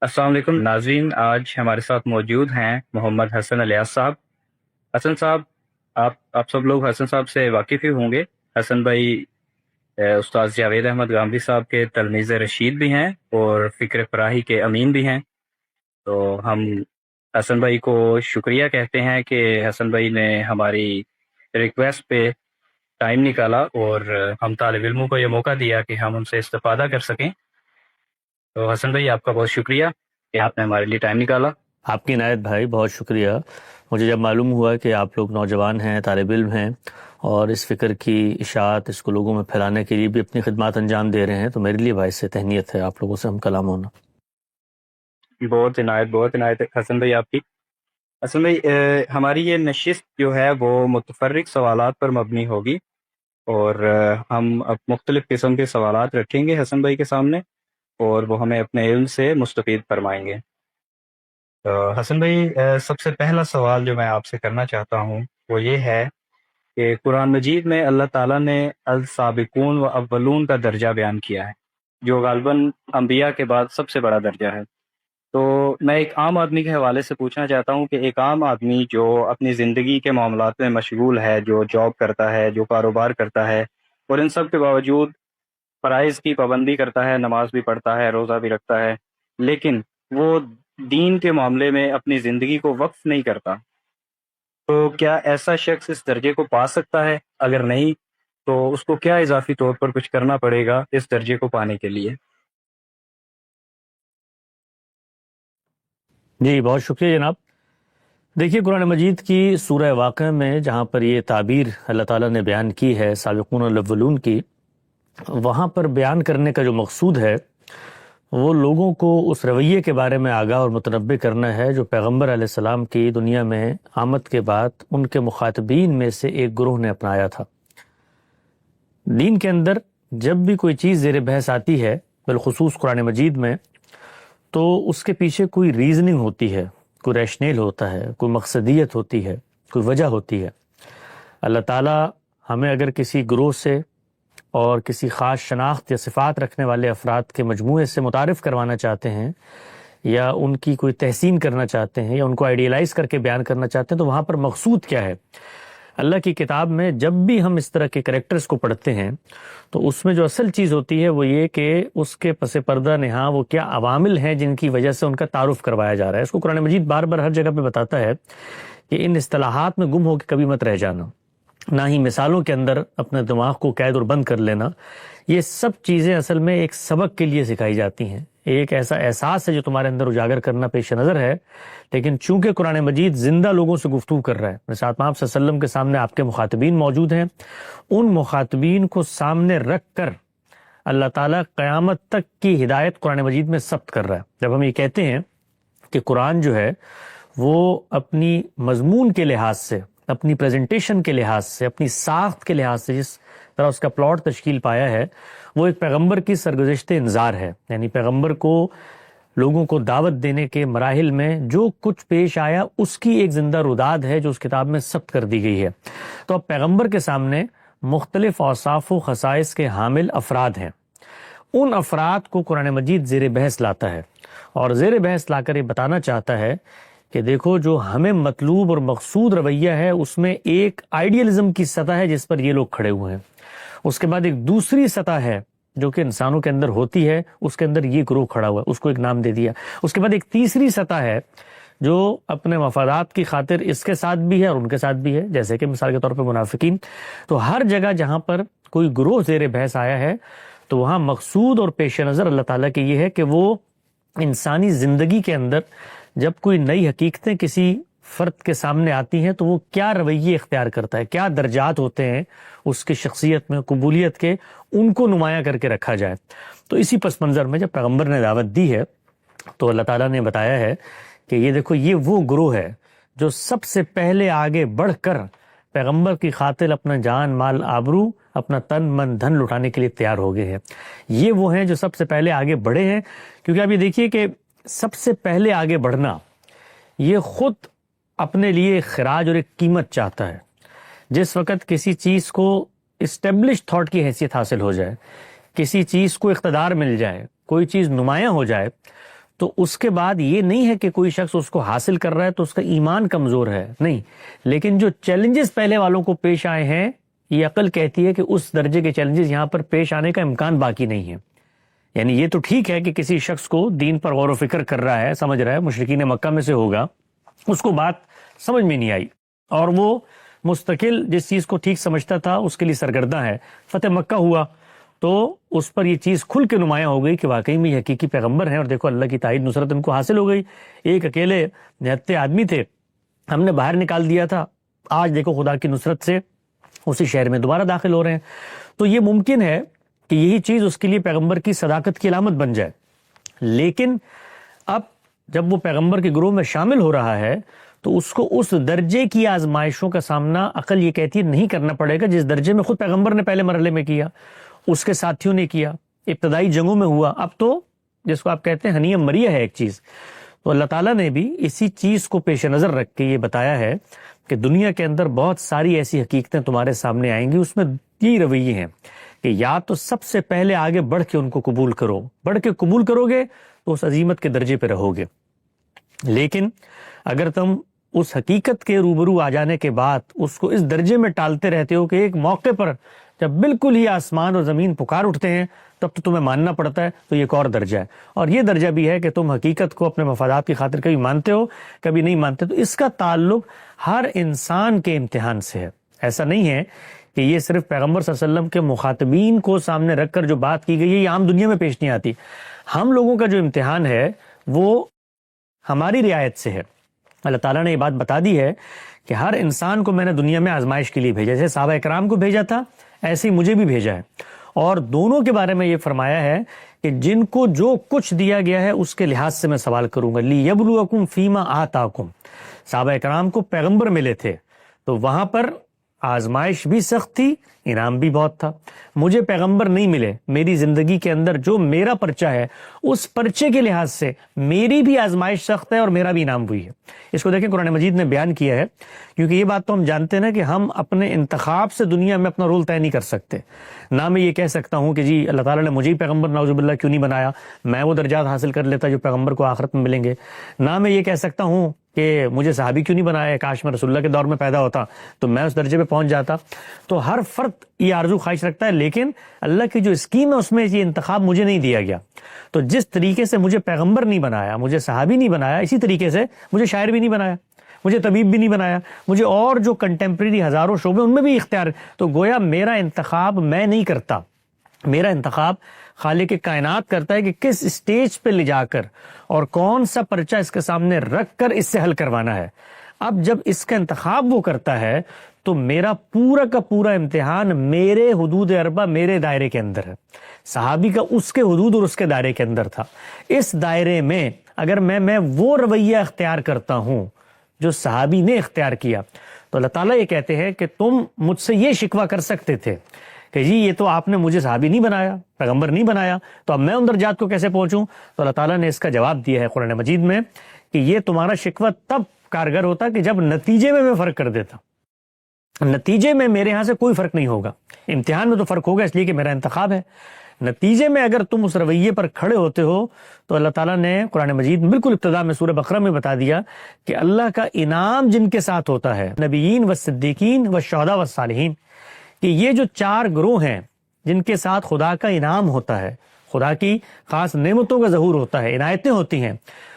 السلام علیکم ناظرین، آج ہمارے ساتھ موجود ہیں محمد حسن الیاس صاحب۔ حسن صاحب، آپ سب لوگ حسن صاحب سے واقف ہی ہوں گے۔ حسن بھائی استاد جاوید احمد گامدی صاحب کے تلمیذ رشید بھی ہیں اور فکر فراہی کے امین بھی ہیں۔ تو ہم حسن بھائی کو شکریہ کہتے ہیں کہ حسن بھائی نے ہماری ریکویسٹ پہ ٹائم نکالا اور ہم طالب علموں کو یہ موقع دیا کہ ہم ان سے استفادہ کر سکیں۔ تو حسن بھائی، آپ کا بہت شکریہ کہ آپ نے ہمارے لیے ٹائم نکالا۔ آپ کی عنایت بھائی، بہت شکریہ۔ مجھے جب معلوم ہوا کہ آپ لوگ نوجوان ہیں، طالب علم ہیں اور اس فکر کی اشاعت اس کو لوگوں میں پھیلانے کے لیے بھی اپنی خدمات انجام دے رہے ہیں، تو میرے لیے باعث سے تہنیت ہے آپ لوگوں سے ہم کلام ہونا۔ بہت عنایت حسن بھائی آپ کی۔ حسن بھائی، ہماری یہ نشست جو ہے وہ متفرق سوالات پر مبنی ہوگی اور ہم اب مختلف قسم کے سوالات رکھیں گے حسن بھائی کے سامنے اور وہ ہمیں اپنے علم سے مستفید فرمائیں گے۔ تو حسن بھائی، سب سے پہلا سوال جو میں آپ سے کرنا چاہتا ہوں وہ یہ ہے کہ قرآن مجید میں اللہ تعالیٰ نے السابقون و اولون کا درجہ بیان کیا ہے، جو غالباً انبیاء کے بعد سب سے بڑا درجہ ہے۔ تو میں ایک عام آدمی کے حوالے سے پوچھنا چاہتا ہوں کہ ایک عام آدمی جو اپنی زندگی کے معاملات میں مشغول ہے، جو جاب کرتا ہے، جو کاروبار کرتا ہے، اور ان سب کے باوجود فرائض کی پابندی کرتا ہے، نماز بھی پڑھتا ہے، روزہ بھی رکھتا ہے، لیکن وہ دین کے معاملے میں اپنی زندگی کو وقف نہیں کرتا، تو کیا ایسا شخص اس درجے کو پا سکتا ہے؟ اگر نہیں تو اس کو کیا اضافی طور پر کچھ کرنا پڑے گا اس درجے کو پانے کے لیے؟ جی بہت شکریہ جناب۔ دیکھیے، قرآن مجید کی سورہ واقعہ میں جہاں پر یہ تعبیر اللہ تعالیٰ نے بیان کی ہے سابقون الاولون کی، وہاں پر بیان کرنے کا جو مقصود ہے وہ لوگوں کو اس رویے کے بارے میں آگاہ اور متنبہ کرنا ہے جو پیغمبر علیہ السلام کی دنیا میں آمد کے بعد ان کے مخاطبین میں سے ایک گروہ نے اپنایا تھا۔ دین کے اندر جب بھی کوئی چیز زیر بحث آتی ہے، بالخصوص قرآن مجید میں، تو اس کے پیچھے کوئی ریزننگ ہوتی ہے، کوئی ریشنیل ہوتا ہے، کوئی مقصدیت ہوتی ہے، کوئی وجہ ہوتی ہے۔ اللہ تعالیٰ ہمیں اگر کسی گروہ سے اور کسی خاص شناخت یا صفات رکھنے والے افراد کے مجموعے سے متعارف کروانا چاہتے ہیں یا ان کی کوئی تحسین کرنا چاہتے ہیں یا ان کو آئیڈیلائز کر کے بیان کرنا چاہتے ہیں، تو وہاں پر مقصود کیا ہے؟ اللہ کی کتاب میں جب بھی ہم اس طرح کے کریکٹرز کو پڑھتے ہیں تو اس میں جو اصل چیز ہوتی ہے وہ یہ کہ اس کے پس پردہ نہاں وہ کیا عوامل ہیں جن کی وجہ سے ان کا تعارف کروایا جا رہا ہے۔ اس کو قرآن مجید بار بار ہر جگہ پہ بتاتا ہے کہ ان اصطلاحات میں گم ہو کے کبھی مت رہ جانا، نہ ہی مثالوں کے اندر اپنے دماغ کو قید اور بند کر لینا۔ یہ سب چیزیں اصل میں ایک سبق کے لیے سکھائی جاتی ہیں، ایک ایسا احساس ہے جو تمہارے اندر اجاگر کرنا پیش نظر ہے، لیکن چونکہ قرآن مجید زندہ لوگوں سے گفتگو کر رہا ہے، ساتھ آپ صلی اللہ علیہ وسلم کے سامنے آپ کے مخاطبین موجود ہیں، ان مخاطبین کو سامنے رکھ کر اللہ تعالیٰ قیامت تک کی ہدایت قرآن مجید میں ثبت کر رہا ہے۔ جب ہم یہ کہتے ہیں کہ قرآن جو ہے وہ اپنی مضمون کے لحاظ سے، اپنی پریزنٹیشن کے لحاظ سے، اپنی ساخت کے لحاظ سے جس طرح اس کا پلاٹ تشکیل پایا ہے، وہ ایک پیغمبر کی سرگزشت انذار ہے، یعنی پیغمبر کو لوگوں کو دعوت دینے کے مراحل میں جو کچھ پیش آیا اس کی ایک زندہ روداد ہے جو اس کتاب میں ثبت کر دی گئی ہے۔ تو اب پیغمبر کے سامنے مختلف اوصاف و خصائص کے حامل افراد ہیں، ان افراد کو قرآن مجید زیر بحث لاتا ہے اور زیر بحث لا کر یہ بتانا چاہتا ہے کہ دیکھو جو ہمیں مطلوب اور مقصود رویہ ہے اس میں ایک آئیڈیلزم کی سطح ہے جس پر یہ لوگ کھڑے ہوئے ہیں، اس کے بعد ایک دوسری سطح ہے جو کہ انسانوں کے اندر ہوتی ہے، اس کے اندر یہ گروہ کھڑا ہوا ہے، اس کو ایک نام دے دیا، اس کے بعد ایک تیسری سطح ہے جو اپنے مفادات کی خاطر اس کے ساتھ بھی ہے اور ان کے ساتھ بھی ہے، جیسے کہ مثال کے طور پر منافقین۔ تو ہر جگہ جہاں پر کوئی گروہ زیر بحث آیا ہے تو وہاں مقصود اور پیش نظر اللہ تعالیٰ کی یہ ہے کہ وہ انسانی زندگی کے اندر جب کوئی نئی حقیقتیں کسی فرد کے سامنے آتی ہیں تو وہ کیا رویے اختیار کرتا ہے، کیا درجات ہوتے ہیں اس کی شخصیت میں، قبولیت کے، ان کو نمایاں کر کے رکھا جائے۔ تو اسی پس منظر میں جب پیغمبر نے دعوت دی ہے تو اللہ تعالیٰ نے بتایا ہے کہ یہ دیکھو یہ وہ گروہ ہے جو سب سے پہلے آگے بڑھ کر پیغمبر کی خاطر اپنا جان مال آبرو، اپنا تن من دھن لٹانے کے لیے تیار ہو گئے ہیں۔ یہ وہ ہیں جو سب سے پہلے آگے بڑھے ہیں، کیونکہ اب یہ دیکھیے کہ سب سے پہلے آگے بڑھنا یہ خود اپنے لیے ایک خراج اور ایک قیمت چاہتا ہے۔ جس وقت کسی چیز کو اسٹیبلش تھاٹ کی حیثیت حاصل ہو جائے، کسی چیز کو اقتدار مل جائے، کوئی چیز نمایاں ہو جائے، تو اس کے بعد یہ نہیں ہے کہ کوئی شخص اس کو حاصل کر رہا ہے تو اس کا ایمان کمزور ہے، نہیں، لیکن جو چیلنجز پہلے والوں کو پیش آئے ہیں، یہ عقل کہتی ہے کہ اس درجے کے چیلنجز یہاں پر پیش آنے کا امکان باقی نہیں ہے۔ یعنی یہ تو ٹھیک ہے کہ کسی شخص کو دین پر غور و فکر کر رہا ہے، سمجھ رہا ہے، مشرکین مکہ میں سے ہوگا، اس کو بات سمجھ میں نہیں آئی اور وہ مستقل جس چیز کو ٹھیک سمجھتا تھا اس کے لیے سرگرداں ہے، فتح مکہ ہوا تو اس پر یہ چیز کھل کے نمایاں ہو گئی کہ واقعی میں یہ حقیقی پیغمبر ہیں، اور دیکھو اللہ کی تائید نصرت ان کو حاصل ہو گئی۔ ایک اکیلے نہتے آدمی تھے، ہم نے باہر نکال دیا تھا، آج دیکھو خدا کی نصرت سے اسی شہر میں دوبارہ داخل ہو رہے ہیں۔ تو یہ ممکن ہے کہ یہی چیز اس کے لیے پیغمبر کی صداقت کی علامت بن جائے، لیکن اب جب وہ پیغمبر کے گروہ میں شامل ہو رہا ہے تو اس کو اس درجے کی آزمائشوں کا سامنا عقل یہ کہتی ہے نہیں کرنا پڑے گا جس درجے میں خود پیغمبر نے پہلے مرحلے میں کیا، اس کے ساتھیوں نے کیا، ابتدائی جنگوں میں ہوا۔ اب تو جس کو آپ کہتے ہیں ہنیہ مریہ ہے ایک چیز، تو اللہ تعالیٰ نے بھی اسی چیز کو پیش نظر رکھ کے یہ بتایا ہے کہ دنیا کے اندر بہت ساری ایسی حقیقتیں تمہارے سامنے آئیں گی، اس میں یہی رویے ہیں کہ یا تو سب سے پہلے آگے بڑھ کے ان کو قبول کرو، بڑھ کے قبول کرو گے تو اس عظیمت کے درجے پہ رہو گے، لیکن اگر تم اس حقیقت کے روبرو آ جانے کے بعد اس کو اس درجے میں ٹالتے رہتے ہو کہ ایک موقع پر جب بالکل ہی آسمان اور زمین پکار اٹھتے ہیں تب تو تمہیں ماننا پڑتا ہے، تو یہ ایک اور درجہ ہے، اور یہ درجہ بھی ہے کہ تم حقیقت کو اپنے مفادات کی خاطر کبھی مانتے ہو کبھی نہیں مانتے۔ تو اس کا تعلق ہر انسان کے امتحان سے ہے، ایسا نہیں ہے کہ یہ صرف پیغمبر صلی اللہ علیہ وسلم کے مخاطبین کو سامنے رکھ کر جو بات کی گئی ہے یہ عام دنیا میں پیش نہیں آتی۔ ہم لوگوں کا جو امتحان ہے وہ ہماری رعایت سے ہے۔ اللہ تعالیٰ نے یہ بات بتا دی ہے کہ ہر انسان کو میں نے دنیا میں آزمائش کے لیے بھیجا، جیسے صحابہ اکرام کو بھیجا تھا ایسے ہی مجھے بھی بھیجا ہے، اور دونوں کے بارے میں یہ فرمایا ہے کہ جن کو جو کچھ دیا گیا ہے اس کے لحاظ سے میں سوال کروں گا۔ لِيَبْلُوَكُمْ فِيمَا آتَاكُمْ، صحابہ اکرام کو پیغمبر ملے تھے تو وہاں پر آزمائش بھی سخت تھی، انعام بھی بہت تھا۔ مجھے پیغمبر نہیں ملے، میری زندگی کے اندر جو میرا پرچہ ہے اس پرچے کے لحاظ سے میری بھی آزمائش سخت ہے اور میرا بھی انعام ہوئی ہے۔ اس کو دیکھیں قرآن مجید نے بیان کیا ہے، کیونکہ یہ بات تو ہم جانتے ہیں نا کہ ہم اپنے انتخاب سے دنیا میں اپنا رول طے نہیں کر سکتے۔ نہ میں یہ کہہ سکتا ہوں کہ جی اللہ تعالیٰ نے مجھے ہی پیغمبر نعوذ باللہ کیوں نہیں بنایا، میں وہ درجات حاصل کر لیتا جو پیغمبر کو آخرت میں ملیں گے۔ نہ میں یہ کہہ سکتا ہوں کہ مجھے صحابی کیوں نہیں بنایا، کاش میں رسول اللہ کے دور میں پیدا ہوتا تو میں اس درجے پہ پہنچ جاتا۔ تو ہر فرد یہ آرزو خواہش رکھتا ہے، لیکن اللہ کی جو اسکیم ہے اس میں یہ انتخاب مجھے نہیں دیا گیا۔ تو جس طریقے سے مجھے پیغمبر نہیں بنایا، مجھے صحابی نہیں بنایا، اسی طریقے سے مجھے شاعر بھی نہیں بنایا، مجھے طبیب بھی نہیں بنایا، مجھے اور جو کنٹمپریری ہزاروں شعبے ان میں بھی اختیار ہے۔ تو گویا میرا انتخاب میں نہیں کرتا، میرا انتخاب خالق کائنات کرتا ہے کہ کس اسٹیج پہ لے جا کر اور کون سا پرچہ اس کے سامنے رکھ کر اس سے حل کروانا ہے۔ اب جب اس کا انتخاب وہ کرتا ہے تو میرا پورا کا پورا امتحان میرے حدود اربع، میرے دائرے کے اندر ہے، صحابی کا اس کے حدود اور اس کے دائرے کے اندر تھا۔ اس دائرے میں اگر میں وہ رویہ اختیار کرتا ہوں جو صحابی نے اختیار کیا تو اللہ تعالیٰ یہ کہتے ہیں کہ تم مجھ سے یہ شکوہ کر سکتے تھے کہ جی یہ تو آپ نے مجھے صحابی نہیں بنایا، پیغمبر نہیں بنایا، تو اب میں ان درجات کو کیسے پہنچوں؟ تو اللہ تعالیٰ نے اس کا جواب دیا ہے قرآن مجید میں کہ یہ تمہارا شکوہ تب کارگر ہوتا کہ جب نتیجے میں فرق کر دیتا۔ نتیجے میں میرے ہاں سے کوئی فرق نہیں ہوگا، امتحان میں تو فرق ہوگا اس لیے کہ میرا انتخاب ہے۔ نتیجے میں اگر تم اس رویے پر کھڑے ہوتے ہو تو اللہ تعالیٰ نے قرآن مجید میں بالکل ابتدا میں سورہ بقرہ میں بتا دیا کہ اللہ کا انعام جن کے ساتھ ہوتا ہے، نبیین و صدیقین و شہداء و صالحین، کہ یہ جو چار گروہ ہیں جن کے ساتھ خدا کا انعام ہوتا ہے، خدا کی خاص نعمتوں کا ظہور ہوتا ہے، عنایتیں ہوتی ہیں،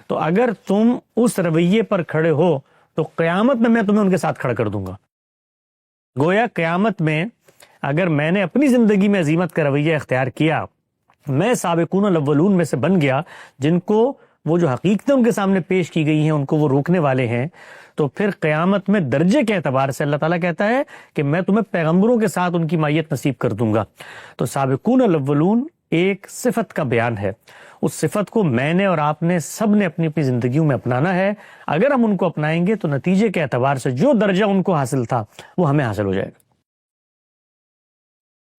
تو اگر تم اس رویے پر کھڑے ہو تو قیامت میں تمہیں ان کے ساتھ کھڑا کر دوں گا۔ گویا قیامت میں اگر میں نے اپنی زندگی میں عظیمت کا رویہ اختیار کیا، میں سابقون الاولون میں سے بن گیا جن کو وہ جو حقیقتیں ان کے سامنے پیش کی گئی ہیں ان کو وہ روکنے والے ہیں، تو پھر قیامت میں درجے کے اعتبار سے اللہ تعالیٰ کہتا ہے کہ میں تمہیں پیغمبروں کے ساتھ ان کی مائیت نصیب کر دوں گا۔ تو سابقون الاولون ایک صفت کا بیان ہے، اس صفت کو میں نے اور آپ نے سب نے اپنی اپنی زندگیوں میں اپنانا ہے۔ اگر ہم ان کو اپنائیں گے تو نتیجے کے اعتبار سے جو درجہ ان کو حاصل تھا وہ ہمیں حاصل ہو جائے گا۔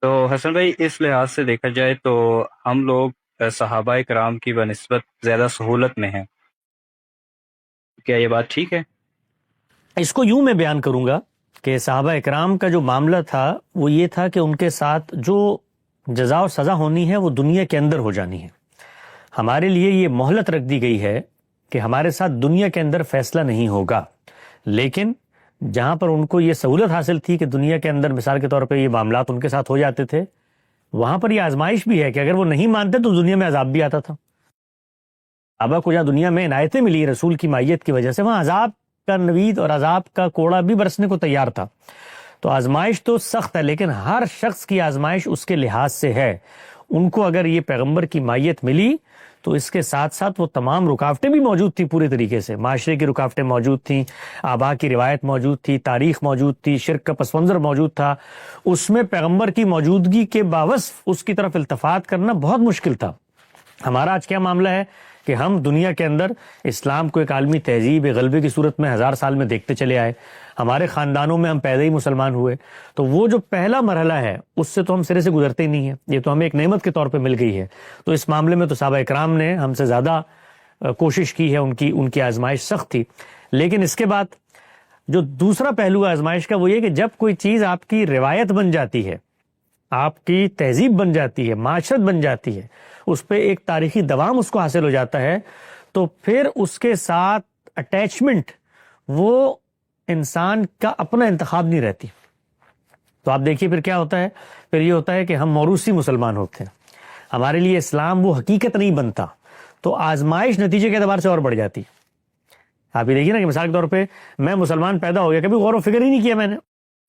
تو حسن بھائی اس لحاظ سے دیکھا جائے تو ہم لوگ صحابہ کرام کی بنسبت زیادہ سہولت میں ہیں، کیا یہ بات ٹھیک ہے؟ اس کو یوں میں بیان کروں گا کہ صحابہ اکرام کا جو معاملہ تھا وہ یہ تھا کہ ان کے ساتھ جو جزا و سزا ہونی ہے وہ دنیا کے اندر ہو جانی ہے۔ ہمارے لیے یہ مہلت رکھ دی گئی ہے کہ ہمارے ساتھ دنیا کے اندر فیصلہ نہیں ہوگا، لیکن جہاں پر ان کو یہ سہولت حاصل تھی کہ دنیا کے اندر مثال کے طور پہ یہ معاملات ان کے ساتھ ہو جاتے تھے، وہاں پر یہ آزمائش بھی ہے کہ اگر وہ نہیں مانتے تو دنیا میں عذاب بھی آتا تھا۔ صحابہ کو جہاں دنیا میں عنایتیں ملی رسول کی مائیت کی وجہ سے، وہاں عذاب کا نوید اور عذاب کا کوڑا بھی برسنے کو تیار تھا۔ تو آزمائش تو سخت ہے، لیکن ہر شخص کی آزمائش اس کے لحاظ سے ہے۔ ان کو اگر یہ پیغمبر کی مائیت ملی تو اس کے ساتھ ساتھ وہ تمام رکاوٹیں بھی موجود تھیں، پوری طریقے سے معاشرے کی رکاوٹیں موجود تھیں، آبا کی روایت موجود تھی، تاریخ موجود تھی، شرک کا پس منظر موجود تھا۔ اس میں پیغمبر کی موجودگی کے باوصف اس کی طرف التفات کرنا بہت مشکل تھا۔ ہمارا آج کیا معاملہ ہے کہ ہم دنیا کے اندر اسلام کو ایک عالمی تہذیب غلبے کی صورت میں 1000 سال میں دیکھتے چلے آئے، ہمارے خاندانوں میں ہم پیدا ہی مسلمان ہوئے، تو وہ جو پہلا مرحلہ ہے اس سے تو ہم سرے سے گزرتے ہی نہیں ہیں، یہ تو ہمیں ایک نعمت کے طور پہ مل گئی ہے۔ تو اس معاملے میں تو صحابہ اکرام نے ہم سے زیادہ کوشش کی ہے، ان کی آزمائش سخت تھی۔ لیکن اس کے بعد جو دوسرا پہلو ہے آزمائش کا، وہ یہ کہ جب کوئی چیز آپ کی روایت بن جاتی ہے، آپ کی تہذیب بن جاتی ہے، معاشرت بن جاتی ہے، اس پہ ایک تاریخی دوام اس کو حاصل ہو جاتا ہے، تو پھر اس کے ساتھ اٹیچمنٹ وہ انسان کا اپنا انتخاب نہیں رہتی۔ تو آپ دیکھیے پھر کیا ہوتا ہے، پھر یہ ہوتا ہے کہ ہم موروثی مسلمان ہوتے ہیں، ہمارے لیے اسلام وہ حقیقت نہیں بنتا، تو آزمائش نتیجے کے اعتبار سے اور بڑھ جاتی۔ آپ یہ دیکھیے نا کہ مثال کے طور پہ میں مسلمان پیدا ہو گیا، کبھی غور و فکر ہی نہیں کیا میں نے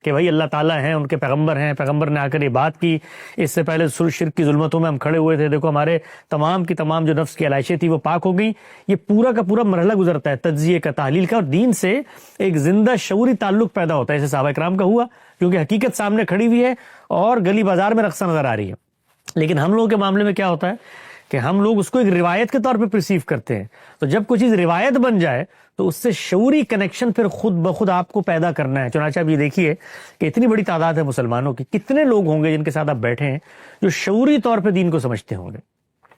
کہ بھائی اللہ تعالیٰ ہیں، ان کے پیغمبر ہیں، پیغمبر نے آ کر یہ بات کی، اس سے پہلے شرک کی ظلمتوں میں ہم کھڑے ہوئے تھے، دیکھو ہمارے تمام کی تمام جو نفس کی علائشیں تھی وہ پاک ہو گئی۔ یہ پورا کا پورا مرحلہ گزرتا ہے تجزیے کا، تحلیل کا، اور دین سے ایک زندہ شعوری تعلق پیدا ہوتا ہے، جیسے صحابہ کرام کا ہوا، کیونکہ حقیقت سامنے کھڑی ہوئی ہے اور گلی بازار میں رقصہ نظر آ رہی ہے۔ لیکن ہم لوگوں کے معاملے میں کیا ہوتا ہے کہ ہم لوگ اس کو ایک روایت کے طور پہ پرسیو کرتے ہیں، تو جب کوئی چیز روایت بن جائے تو اس سے شعوری کنیکشن پھر خود بخود آپ کو پیدا کرنا ہے۔ چنانچہ اب یہ دیکھیے کہ اتنی بڑی تعداد ہے مسلمانوں کی، کتنے لوگ ہوں گے جن کے ساتھ آپ بیٹھے ہیں جو شعوری طور پہ دین کو سمجھتے ہوں گے،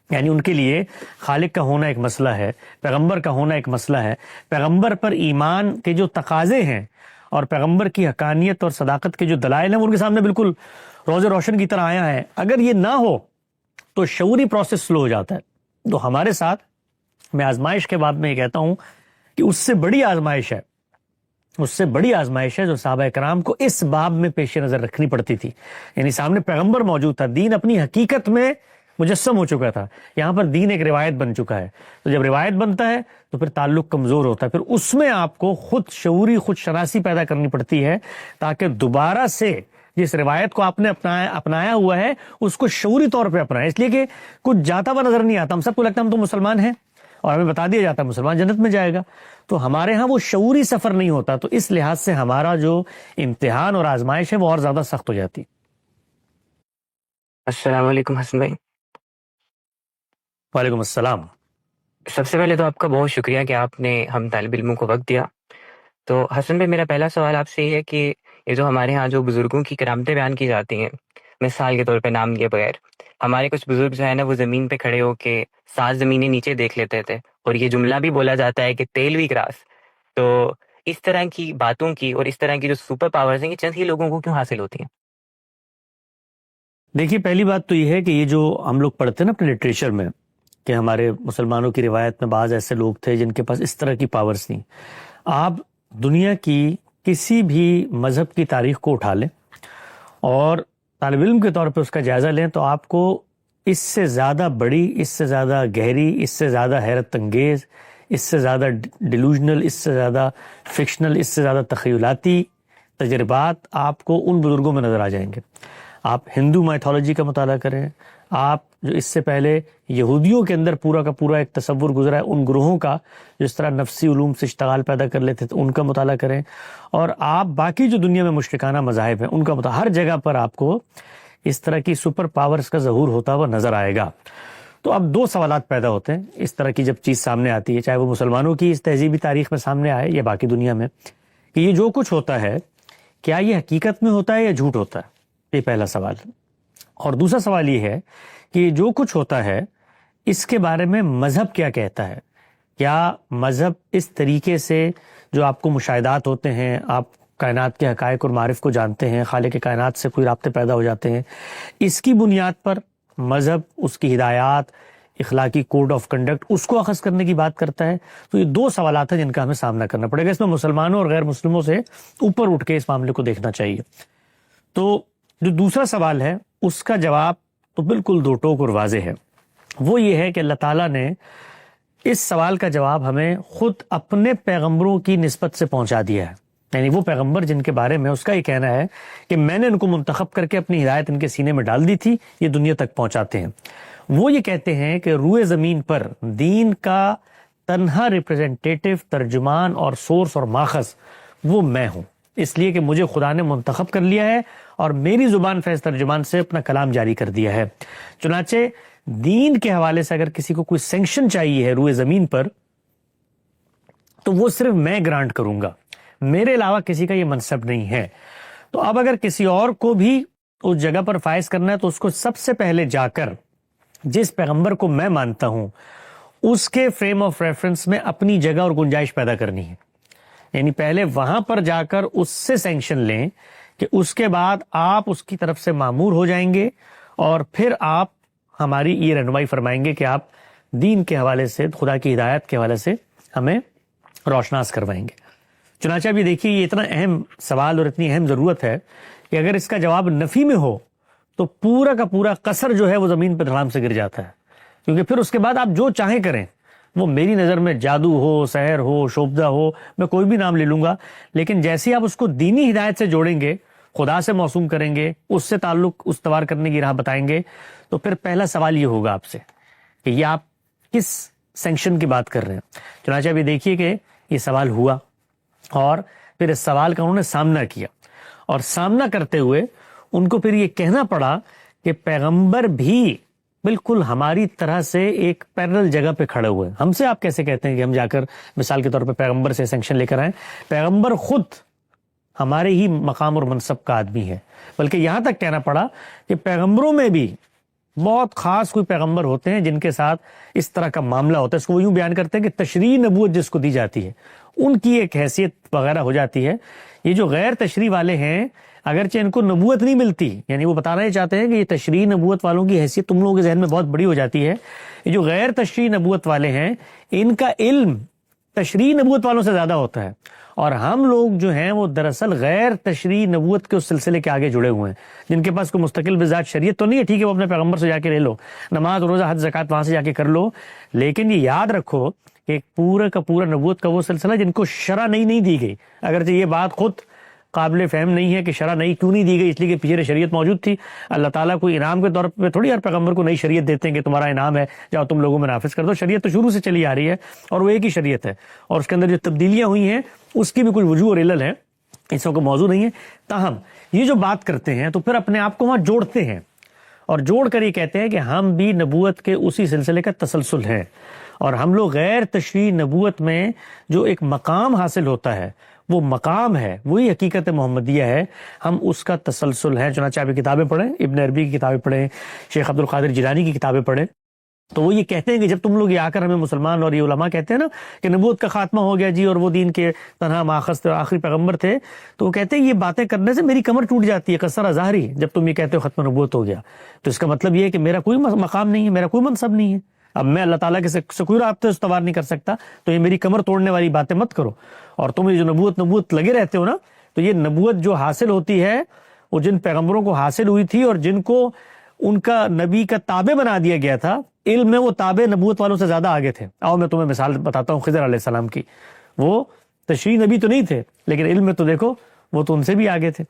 یعنی ان کے لیے خالق کا ہونا ایک مسئلہ ہے، پیغمبر کا ہونا ایک مسئلہ ہے، پیغمبر پر ایمان کے جو تقاضے ہیں اور پیغمبر کی حقانیت اور صداقت کے جو دلائل ہیں وہ ان کے سامنے بالکل روز روشن کی طرح آیا ہے۔ اگر یہ نہ ہو تو شعوری پروسیس سلو ہو جاتا ہے۔ تو ہمارے ساتھ میں آزمائش کے باب میں یہ کہتا ہوں کہ اس سے بڑی آزمائش ہے، اس سے بڑی آزمائش ہے جو صحابہ کرام کو اس باب میں پیش نظر رکھنی پڑتی تھی، یعنی سامنے پیغمبر موجود تھا، دین اپنی حقیقت میں مجسم ہو چکا تھا، یہاں پر دین ایک روایت بن چکا ہے۔ تو جب روایت بنتا ہے تو پھر تعلق کمزور ہوتا ہے، پھر اس میں آپ کو خود شعوری خود شناسی پیدا کرنی پڑتی ہے تاکہ دوبارہ سے جس روایت کو آپ نے اپنایا ہوا ہے اس کو شعوری طور پہ اپنائیں، اس لیے کہ کچھ جاتا ہوا نظر نہیں آتا، ہم سب کو لگتا ہے ہم تو مسلمان ہیں اور ہمیں بتا دیا جاتا ہے مسلمان جنت میں جائے گا، تو ہمارے ہاں وہ شعوری سفر نہیں ہوتا، تو اس لحاظ سے ہمارا جو امتحان اور آزمائش ہے وہ اور زیادہ سخت ہو جاتی۔ السلام علیکم حسن بھائی۔ وعلیکم السلام۔ سب سے پہلے تو آپ کا بہت شکریہ کہ آپ نے ہم طالب علموں کو وقت دیا۔ تو حسن بھائی، میرا پہلا سوال آپ سے یہ ہے کہ یہ جو ہمارے ہاں جو بزرگوں کی کرامتیں بیان کی جاتی ہیں، مثال کے طور پہ نام لیے بغیر، ہمارے کچھ بزرگ جو ہے نا وہ زمین پہ کھڑے ہو کے 7 زمینیں نیچے دیکھ لیتے تھے، اور یہ جملہ بھی بولا جاتا ہے کہ تیل بھی کراس۔ تو اس طرح کی باتوں کی اور اس طرح کی جو سپر پاورز ہیں یہ چند ہی لوگوں کو کیوں حاصل ہوتی ہیں؟ دیکھیے پہلی بات تو یہ ہے کہ یہ جو ہم لوگ پڑھتے ہیں نا اپنے لٹریچر میں کہ ہمارے مسلمانوں کی روایت میں بعض ایسے لوگ تھے جن کے پاس اس طرح کی پاورز تھیں۔ آپ دنیا کی کسی بھی مذہب کی تاریخ کو اٹھا لیں اور طالب علم کے طور پہ اس کا جائزہ لیں تو آپ کو اس سے زیادہ بڑی، اس سے زیادہ گہری، اس سے زیادہ حیرت انگیز، اس سے زیادہ ڈیلوژنل، اس سے زیادہ فکشنل، اس سے زیادہ تخیلاتی تجربات آپ کو ان بزرگوں میں نظر آ جائیں گے۔ آپ ہندو مائتھولوجی کا مطالعہ کریں، آپ جو اس سے پہلے یہودیوں کے اندر پورا کا پورا ایک تصور گزرا ہے ان گروہوں کا جس طرح نفسی علوم سے اشتغال پیدا کر لیتے تھے، ان کا مطالعہ کریں، اور آپ باقی جو دنیا میں مشرکانہ مذاہب ہیں ان کا مطالعہ، ہر جگہ پر آپ کو اس طرح کی سپر پاورز کا ظہور ہوتا ہوا نظر آئے گا۔ تو اب 2 سوالات پیدا ہوتے ہیں اس طرح کی جب چیز سامنے آتی ہے، چاہے وہ مسلمانوں کی اس تہذیبی تاریخ میں سامنے آئے یا باقی دنیا میں، کہ یہ جو کچھ ہوتا ہے کیا یہ حقیقت میں ہوتا ہے یا جھوٹ ہوتا ہے، یہ پہلا سوال۔ اور دوسرا سوال یہ ہے کہ جو کچھ ہوتا ہے اس کے بارے میں مذہب کیا کہتا ہے، کیا مذہب اس طریقے سے جو آپ کو مشاہدات ہوتے ہیں، آپ کائنات کے حقائق اور معارف کو جانتے ہیں، خالق کے کائنات سے کوئی رابطے پیدا ہو جاتے ہیں، اس کی بنیاد پر مذہب، اس کی ہدایات، اخلاقی کوڈ آف کنڈکٹ اس کو اخذ کرنے کی بات کرتا ہے. تو یہ دو سوالات ہیں جن کا ہمیں سامنا کرنا پڑے گا. اس میں مسلمانوں اور غیر مسلموں سے اوپر اٹھ کے اس معاملے کو دیکھنا چاہیے. تو جو دوسرا سوال ہے اس کا جواب تو بالکل دو ٹوک اور واضح ہے. وہ یہ ہے کہ اللہ تعالیٰ نے اس سوال کا جواب ہمیں خود اپنے پیغمبروں کی نسبت سے پہنچا دیا ہے. یعنی وہ پیغمبر جن کے بارے میں اس کا یہ کہنا ہے کہ میں نے ان کو منتخب کر کے اپنی ہدایت ان کے سینے میں ڈال دی تھی، یہ دنیا تک پہنچاتے ہیں. وہ یہ کہتے ہیں کہ روئے زمین پر دین کا تنہا ریپریزنٹیٹو، ترجمان اور سورس اور ماخذ وہ میں ہوں، اس لیے کہ مجھے خدا نے منتخب کر لیا ہے اور میری زبان فیض ترجمان سے اپنا کلام جاری کر دیا ہے. چنانچہ دین کے حوالے سے اگر کسی کو کوئی سینکشن چاہیے ہے روئے زمین پر تو وہ صرف میں گرانٹ کروں گا، میرے علاوہ کسی کا یہ منصب نہیں ہے. تو اب اگر کسی اور کو بھی اس جگہ پر فائز کرنا ہے تو اس کو سب سے پہلے جا کر جس پیغمبر کو میں مانتا ہوں اس کے فریم آف ریفرنس میں اپنی جگہ اور گنجائش پیدا کرنی ہے. یعنی پہلے وہاں پر جا کر اس سے سینکشن لیں کہ اس کے بعد آپ اس کی طرف سے مامور ہو جائیں گے اور پھر آپ ہماری یہ رہنمائی فرمائیں گے کہ آپ دین کے حوالے سے، خدا کی ہدایت کے حوالے سے ہمیں روشناس کروائیں گے. چنانچہ ابھی دیکھیے یہ اتنا اہم سوال اور اتنی اہم ضرورت ہے کہ اگر اس کا جواب نفی میں ہو تو پورا کا پورا قصر جو ہے وہ زمین پہ دھڑام سے گر جاتا ہے، کیونکہ پھر اس کے بعد آپ جو چاہیں کریں. وہ میری نظر میں جادو ہو، سحر ہو، شوبدہ ہو، میں کوئی بھی نام لے لوں گا، لیکن جیسے آپ اس کو دینی ہدایت سے جوڑیں گے، خدا سے موسوم کریں گے، اس سے تعلق استوار کرنے کی راہ بتائیں گے، تو پھر پہلا سوال یہ ہوگا آپ سے کہ یہ آپ کس سینکشن کی بات کر رہے ہیں. چنانچہ ابھی دیکھیے کہ یہ سوال ہوا اور پھر اس سوال کا انہوں نے سامنا کیا، اور سامنا کرتے ہوئے ان کو پھر یہ کہنا پڑا کہ پیغمبر بھی بالکل ہماری طرح سے ایک پیرل جگہ پہ کھڑے ہوئے. ہم سے آپ کیسے کہتے ہیں کہ ہم جا کر مثال کے طور پہ پیغمبر سے سینکشن لے کر آئیں؟ پیغمبر خود ہمارے ہی مقام اور منصب کا آدمی ہے. بلکہ یہاں تک کہنا پڑا کہ پیغمبروں میں بھی بہت خاص کوئی پیغمبر ہوتے ہیں جن کے ساتھ اس طرح کا معاملہ ہوتا ہے. اس کو وہ یوں بیان کرتے ہیں کہ تشریح نبوت جس کو دی جاتی ہے ان کی ایک حیثیت وغیرہ ہو جاتی ہے. یہ جو غیر تشریح والے ہیں اگرچہ ان کو نبوت نہیں ملتی، یعنی وہ بتانا ہی چاہتے ہیں کہ یہ تشریح نبوت والوں کی حیثیت تم لوگوں کے ذہن میں بہت بڑی ہو جاتی ہے. یہ جو غیر تشریح نبوت والے ہیں ان کا علم تشریح نبوت والوں سے زیادہ ہوتا ہے، اور ہم لوگ جو ہیں وہ دراصل غیر تشریح نبوت کے اس سلسلے کے آگے جڑے ہوئے ہیں جن کے پاس کوئی مستقل بذات شریعت تو نہیں ہے. ٹھیک ہے وہ اپنے پیغمبر سے جا کے لے لو، نماز روزہ حج زکوٰۃ وہاں سے جا کے کر لو، لیکن یہ یاد رکھو کہ پورا کا پورا نبوت کا وہ سلسلہ جن کو شرع نہیں دی گئی. اگرچہ یہ بات خود قابل فہم نہیں ہے کہ شرع کیوں نہیں دی گئی، اس لیے کہ پیچھے شریعت موجود تھی. اللہ تعالیٰ کوئی انعام کے طور پہ تھوڑی ہر پیغمبر کو نئی شریعت دیتے ہیں کہ تمہارا انعام ہے جاؤ تم لوگوں میں نافذ کر دو. شریعت تو شروع سے چلی آ رہی ہے اور وہ ایک ہی شریعت ہے، اور اس کے اندر جو تبدیلیاں ہوئی ہیں اس کی بھی کچھ وجوہ اور علل ہیں، اس کو موضوع نہیں ہے. تاہم یہ جو بات کرتے ہیں تو پھر اپنے آپ کو وہاں جوڑتے ہیں اور جوڑ کر یہ کہتے ہیں کہ ہم بھی نبوت کے اسی سلسلے کا تسلسل ہیں، اور ہم لوگ غیر تشریح نبوت میں جو ایک مقام حاصل ہوتا ہے وہ مقام ہے، وہی حقیقت محمدیہ ہے، ہم اس کا تسلسل ہیں. چنانچہ آپ کتابیں پڑھیں، ابن عربی کی کتابیں پڑھیں، شیخ عبد القادر جیلانی کی کتابیں پڑھیں، تو وہ یہ کہتے ہیں کہ جب تم لوگ یہ آ کر ہمیں مسلمان اور یہ علماء کہتے ہیں نا کہ نبوت کا خاتمہ ہو گیا جی اور وہ دین کے تنہا ماخذ تھے، آخری پیغمبر تھے، تو وہ کہتے ہیں یہ باتیں کرنے سے میری کمر ٹوٹ جاتی ہے قصر ظاہری جب تم یہ کہتے ہو ختم نبوت ہو گیا. تو اس کا مطلب یہ ہے کہ میرا کوئی مقام نہیں ہے، میرا کوئی منصب نہیں ہے، اب میں اللہ تعالیٰ کے سے کوئی رابطے استوار نہیں کر سکتا، تو یہ میری کمر توڑنے والی باتیں مت کرو. اور تم یہ جو نبوت لگے رہتے ہو نا، تو یہ نبوت جو حاصل ہوتی ہے وہ جن پیغمبروں کو حاصل ہوئی تھی اور جن کو ان کا نبی کا تابع بنا دیا گیا تھا، علم میں وہ تابع نبوت والوں سے زیادہ آگے تھے. آؤ میں تمہیں مثال بتاتا ہوں خضر علیہ السلام کی. وہ تشریح نبی تو نہیں تھے لیکن علم میں تو دیکھو وہ تو ان سے بھی آگے تھے.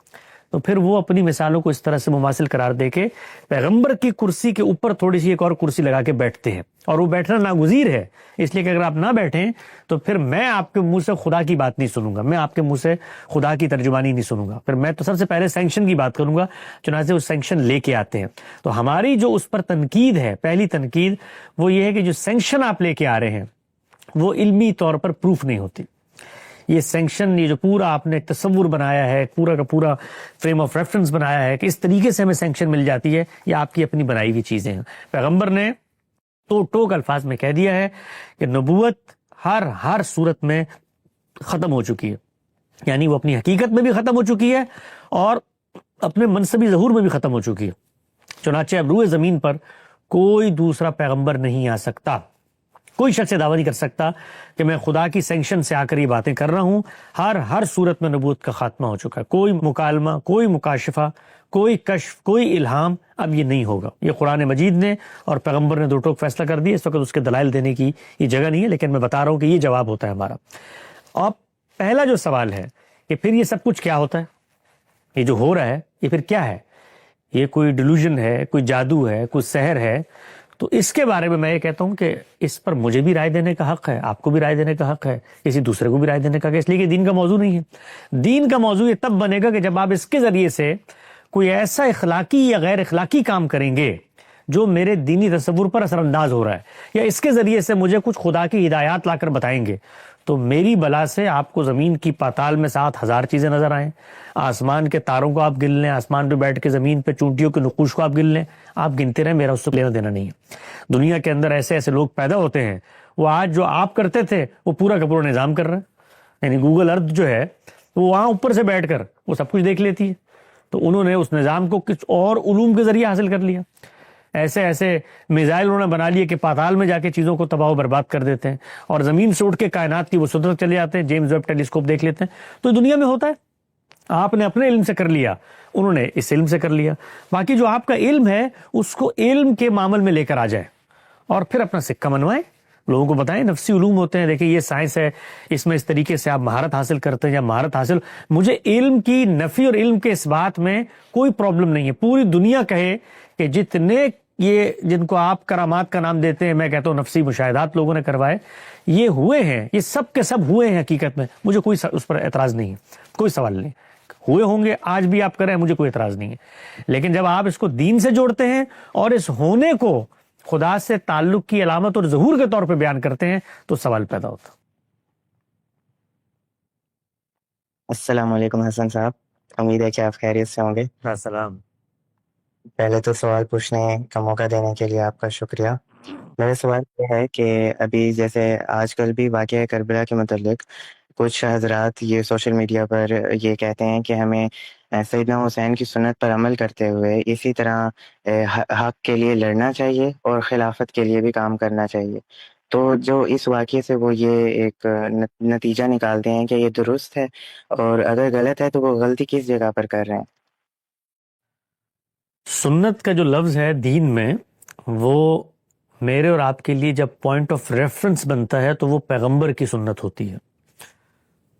تو پھر وہ اپنی مثالوں کو اس طرح سے مماثل قرار دے کے پیغمبر کی کرسی کے اوپر تھوڑی سی ایک اور کرسی لگا کے بیٹھتے ہیں، اور وہ بیٹھنا ناگزیر ہے، اس لیے کہ اگر آپ نہ بیٹھیں تو پھر میں آپ کے منہ سے خدا کی بات نہیں سنوں گا، میں آپ کے منہ سے خدا کی ترجمانی نہیں سنوں گا، پھر میں تو سب سے پہلے سینکشن کی بات کروں گا. چنانچہ وہ سینکشن لے کے آتے ہیں. تو ہماری جو اس پر تنقید ہے، پہلی تنقید وہ یہ ہے کہ جو سینکشن آپ لے کے آ رہے ہیں وہ علمی طور پر پروف نہیں ہوتی. یہ سینکشن، یہ جو پورا آپ نے تصور بنایا ہے، پورا کا پورا فریم آف ریفرنس بنایا ہے کہ اس طریقے سے ہمیں سینکشن مل جاتی ہے، یہ آپ کی اپنی بنائی ہوئی چیزیں ہیں. پیغمبر نے تو ٹوک الفاظ میں کہہ دیا ہے کہ نبوت ہر صورت میں ختم ہو چکی ہے، یعنی وہ اپنی حقیقت میں بھی ختم ہو چکی ہے اور اپنے منصبی ظہور میں بھی ختم ہو چکی ہے. چنانچہ اب روئے زمین پر کوئی دوسرا پیغمبر نہیں آ سکتا. کوئی شخص دعویٰ نہیں کر سکتا کہ میں خدا کی سینکشن سے آ کر یہ باتیں کر رہا ہوں. ہر صورت میں نبوت کا خاتمہ ہو چکا ہے. کوئی مکالمہ، کوئی مکاشفہ، کوئی کشف، کوئی الہام اب یہ نہیں ہوگا. یہ قرآن مجید نے اور پیغمبر نے دو ٹوک فیصلہ کر دیا. اس وقت اس کے دلائل دینے کی یہ جگہ نہیں ہے، لیکن میں بتا رہا ہوں کہ یہ جواب ہوتا ہے ہمارا. اب پہلا جو سوال ہے کہ پھر یہ سب کچھ کیا ہوتا ہے، یہ جو ہو رہا ہے یہ پھر کیا ہے؟ یہ کوئی ڈیلوژن ہے، کوئی جادو ہے، کوئی سحر ہے؟ تو اس کے بارے میں یہ کہتا ہوں کہ اس پر مجھے بھی رائے دینے کا حق ہے، آپ کو بھی رائے دینے کا حق ہے، کسی دوسرے کو بھی رائے دینے کا حق ہے، اس لیے کہ دین کا موضوع نہیں ہے. دین کا موضوع یہ تب بنے گا کہ جب آپ اس کے ذریعے سے کوئی ایسا اخلاقی یا غیر اخلاقی کام کریں گے جو میرے دینی تصور پر اثر انداز ہو رہا ہے، یا اس کے ذریعے سے مجھے کچھ خدا کی ہدایات لا کر بتائیں گے. تو میری بلا سے آپ کو زمین کی پاتال میں 7,000 چیزیں نظر آئیں، آسمان کے تاروں کو آپ گن لیں، آسمان پہ بیٹھ کے زمین پہ چونٹیوں کے نقوش کو آپ گن لیں، آپ گنتے رہیں، میرا اس سے لینا دینا نہیں ہے. دنیا کے اندر ایسے ایسے لوگ پیدا ہوتے ہیں، وہ آج جو آپ کرتے تھے وہ پورا کا پورا نظام کر رہے ہیں. یعنی گوگل ارتھ جو ہے وہ وہاں اوپر سے بیٹھ کر وہ سب کچھ دیکھ لیتی ہے. تو انہوں نے اس نظام کو کچھ اور علوم کے ذریعے حاصل کر لیا. ایسے ایسے میزائل انہوں نے بنا لیے کہ پاتال میں جا کے چیزوں کو تباہ و برباد کر دیتے ہیں، اور زمین سے اٹھ کے کائنات کی وہ سطح چلے جاتے ہیں، جیمز ویب ٹیلیسکوپ دیکھ لیتے ہیں. تو دنیا میں ہوتا ہے. آپ نے اپنے علم سے کر لیا، انہوں نے اس علم سے کر لیا. باقی جو آپ کا علم ہے اس کو علم کے معامل میں لے کر آ جائیں اور پھر اپنا سکہ منوائیں، لوگوں کو بتائیں. نفسی علوم ہوتے ہیں، دیکھیں یہ سائنس ہے، اس میں اس طریقے سے آپ مہارت حاصل کرتے ہیں یا مہارت حاصل. مجھے علم کی نفی اور علم کے اس بات میں کوئی پرابلم نہیں ہے. پوری دنیا کہے کہ جتنے یہ جن کو آپ کرامات کا نام دیتے ہیں، میں کہتا ہوں نفسی مشاہدات لوگوں نے کروائے، یہ ہوئے ہیں، یہ سب کے سب ہوئے ہیں حقیقت میں. مجھے کوئی اس پر اعتراض نہیں ہے، کوئی سوال نہیں. ہوئے ہوں گے، آج بھی آپ کریں، مجھے کوئی اعتراض نہیں ہے. لیکن جب آپ اس کو دین سے جوڑتے ہیں اور اس ہونے کو خدا سے تعلق کی علامت اور ظہور کے طور پہ بیان کرتے ہیں تو سوال پیدا ہوتا. السلام علیکم حسن صاحب، امید ہے کہ آپ خیریت سے ہوں گے. السلام. پہلے تو سوال پوچھنے کا موقع دینے کے لیے آپ کا شکریہ. میرا سوال یہ ہے کہ ابھی جیسے آج کل بھی واقعہ کربلا کے متعلق کچھ حضرات یہ سوشل میڈیا پر یہ کہتے ہیں کہ ہمیں سیدنا حسین کی سنت پر عمل کرتے ہوئے اسی طرح حق کے لیے لڑنا چاہیے اور خلافت کے لیے بھی کام کرنا چاہیے. تو جو اس واقعے سے وہ یہ ایک نتیجہ نکالتے ہیں کہ یہ درست ہے، اور اگر غلط ہے تو وہ غلطی کس جگہ پر کر رہے ہیں؟ سنت کا جو لفظ ہے دین میں، وہ میرے اور آپ کے لیے جب پوائنٹ آف ریفرنس بنتا ہے تو وہ پیغمبر کی سنت ہوتی ہے.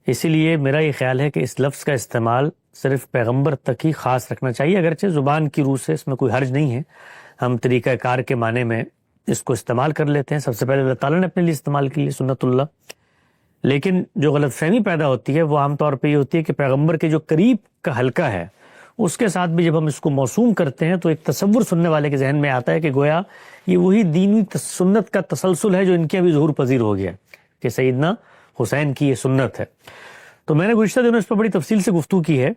اسی لیے میرا یہ خیال ہے کہ اس لفظ کا استعمال صرف پیغمبر تک ہی خاص رکھنا چاہیے، اگرچہ زبان کی روح سے اس میں کوئی حرج نہیں ہے. ہم طریقہ کار کے معنی میں اس کو استعمال کر لیتے ہیں. سب سے پہلے اللہ تعالیٰ نے اپنے لیے استعمال کی ہے سنت اللہ. لیکن جو غلط فہمی پیدا ہوتی ہے وہ عام طور پہ یہ ہوتی ہے کہ پیغمبر کے جو قریب کا حلقہ ہے اس کے ساتھ بھی جب ہم اس کو موسوم کرتے ہیں تو ایک تصور سننے والے کے ذہن میں آتا ہے کہ گویا یہ وہی دینی سنت کا تسلسل ہے جو ان کے ابھی ظہور پذیر ہو گیا کہ سیدنا حسین کی یہ سنت ہے. تو میں نے گزشتہ دنوں اس پر بڑی تفصیل سے گفتگو کی ہے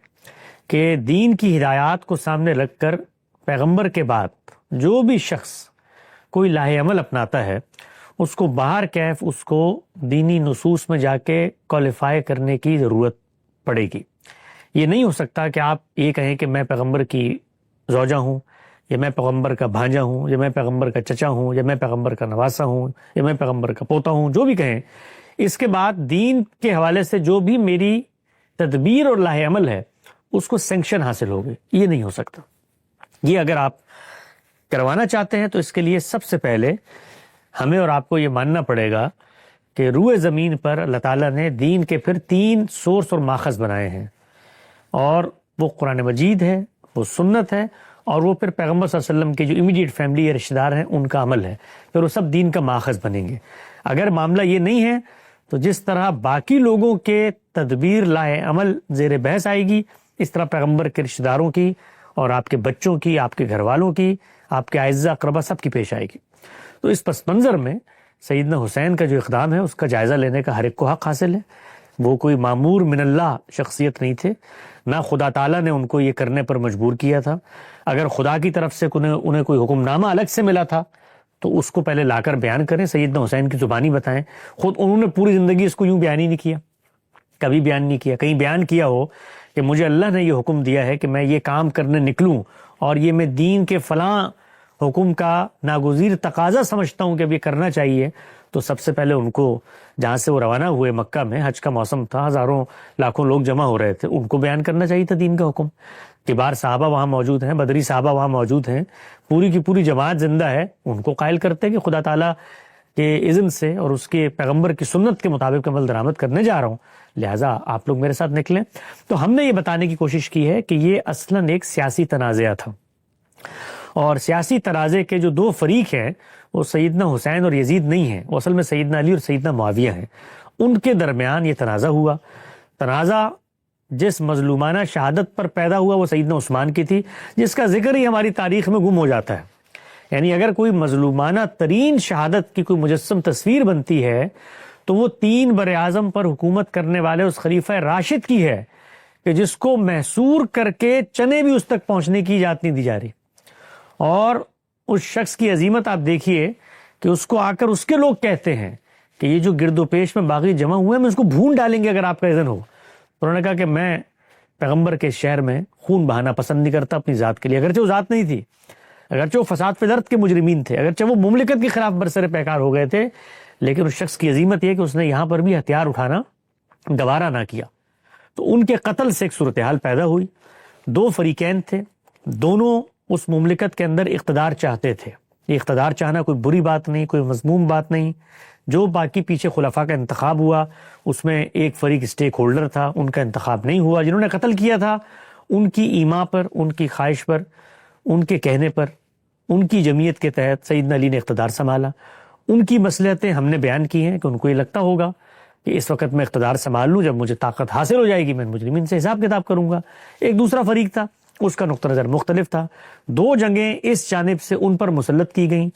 کہ دین کی ہدایات کو سامنے رکھ کر پیغمبر کے بعد جو بھی شخص کوئی لاہ عمل اپناتا ہے اس کو باہر کیف اس کو دینی نصوص میں جا کے کوالیفائی کرنے کی ضرورت پڑے گی. یہ نہیں ہو سکتا کہ آپ یہ کہیں کہ میں پیغمبر کی زوجہ ہوں، یا میں پیغمبر کا بھانجا ہوں، یا میں پیغمبر کا چچا ہوں، یا میں پیغمبر کا نواسا ہوں، یا میں پیغمبر کا پوتا ہوں، جو بھی کہیں. اس کے بعد دین کے حوالے سے جو بھی میری تدبیر اور لاہ عمل ہے اس کو سینکشن حاصل ہوگی. یہ نہیں ہو سکتا. یہ اگر آپ کروانا چاہتے ہیں تو اس کے لیے سب سے پہلے ہمیں اور آپ کو یہ ماننا پڑے گا کہ روئے زمین پر اللہ تعالیٰ نے دین کے پھر 3 سورس اور ماخذ بنائے ہیں، اور وہ قرآن مجید ہے، وہ سنت ہے، اور وہ پھر پیغمبر صلی اللہ علیہ وسلم کے جو امیڈیٹ فیملی یا رشتہ دار ہیں ان کا عمل ہے. پھر وہ سب دین کا ماخذ بنیں گے. اگر معاملہ یہ نہیں ہے تو جس طرح باقی لوگوں کے تدبیر لاہ عمل زیر بحث آئے گی، اس طرح پیغمبر کے رشتہ داروں کی اور آپ کے بچوں کی، آپ کے گھر والوں کی، آپ کے اعزاء اقربا سب کی پیش آئے گی. تو اس پس منظر میں سیدنا حسین کا جو اقدام ہے اس کا جائزہ لینے کا ہر ایک کو حق حاصل ہے. وہ کوئی معمور من اللہ شخصیت نہیں تھے، نہ خدا تعالیٰ نے ان کو یہ کرنے پر مجبور کیا تھا. اگر خدا کی طرف سے انہیں کوئی حکم نامہ الگ سے ملا تھا تو اس کو پہلے لا کر بیان کریں، سیدنا حسین کی زبانی بتائیں. خود انہوں نے پوری زندگی اس کو یوں بیان ہی نہیں کیا، کبھی بیان نہیں کیا. کہیں بیان کیا ہو کہ مجھے اللہ نے یہ حکم دیا ہے کہ میں یہ کام کرنے نکلوں اور یہ میں دین کے فلاں حکم کا ناگزیر تقاضا سمجھتا ہوں کہ ابھی کرنا چاہیے، تو سب سے پہلے ان کو جہاں سے وہ روانہ ہوئے مکہ میں، حج کا موسم تھا، ہزاروں لاکھوں لوگ جمع ہو رہے تھے، ان کو بیان کرنا چاہیے تھا دین کا حکم۔ کبار صحابہ وہاں موجود ہیں، بدری صحابہ وہاں موجود ہیں، پوری کی پوری جماعت زندہ ہے، ان کو قائل کرتے کہ خدا تعالیٰ کے اذن سے اور اس کے پیغمبر کی سنت کے مطابق عمل درآمد کرنے جا رہا ہوں، لہٰذا آپ لوگ میرے ساتھ نکلیں۔ تو ہم نے یہ بتانے کی کوشش کی ہے کہ یہ اصلاً ایک سیاسی تنازعہ تھا، اور سیاسی تنازع کے جو دو فریق ہیں وہ سیدنا حسین اور یزید نہیں ہیں، وہ اصل میں سیدنا علی اور سیدنا معاویہ ہیں۔ ان کے درمیان یہ تنازع ہوا۔ تنازع جس مظلومانہ شہادت پر پیدا ہوا وہ سیدنا عثمان کی تھی، جس کا ذکر ہی ہماری تاریخ میں گم ہو جاتا ہے۔ یعنی اگر کوئی مظلومانہ ترین شہادت کی کوئی مجسم تصویر بنتی ہے تو وہ 3 براعظم پر حکومت کرنے والے اس خلیفہ راشد کی ہے کہ جس کو محصور کر کے چنے بھی اس تک پہنچنے کی اجازت نہیں دی جا رہی۔ اور اس شخص کی عظیمت آپ دیکھیے کہ اس کو آ کر اس کے لوگ کہتے ہیں کہ یہ جو گرد و پیش میں باغی جمع ہوئے ہیں، میں اس کو بھون ڈالیں گے اگر آپ کا اذن ہو۔ انہوں نے کہا کہ میں پیغمبر کے شہر میں خون بہانا پسند نہیں کرتا اپنی ذات کے لیے، اگرچہ وہ ذات نہیں تھی، اگرچہ وہ فساد فی الارض کے مجرمین تھے، اگرچہ وہ مملکت کے خلاف برسر پیکار ہو گئے تھے، لیکن اس شخص کی عظیمت یہ کہ اس نے یہاں پر بھی ہتھیار اٹھانا گوارا نہ کیا۔ تو ان کے قتل سے ایک صورتحال پیدا ہوئی۔ 2 فریقین تھے، دونوں اس مملکت کے اندر اقتدار چاہتے تھے۔ یہ اقتدار چاہنا کوئی بری بات نہیں، کوئی مذموم بات نہیں۔ جو باقی پیچھے خلفاء کا انتخاب ہوا اس میں ایک فریق اسٹیک ہولڈر تھا، ان کا انتخاب نہیں ہوا۔ جنہوں نے قتل کیا تھا ان کی ایما پر، ان کی خواہش پر، ان کے کہنے پر، ان کی جمعیت کے تحت سیدنا علی نے اقتدار سنبھالا۔ ان کی مصلحتیں ہم نے بیان کی ہیں کہ ان کو یہ لگتا ہوگا کہ اس وقت میں اقتدار سنبھال لوں، جب مجھے طاقت حاصل ہو جائے گی میں مجرمین سے حساب کتاب کروں گا۔ ایک دوسرا فریق تھا، اس کا نقطہ نظر مختلف تھا۔ 2 جنگیں اس جانب سے ان پر مسلط کی گئیں۔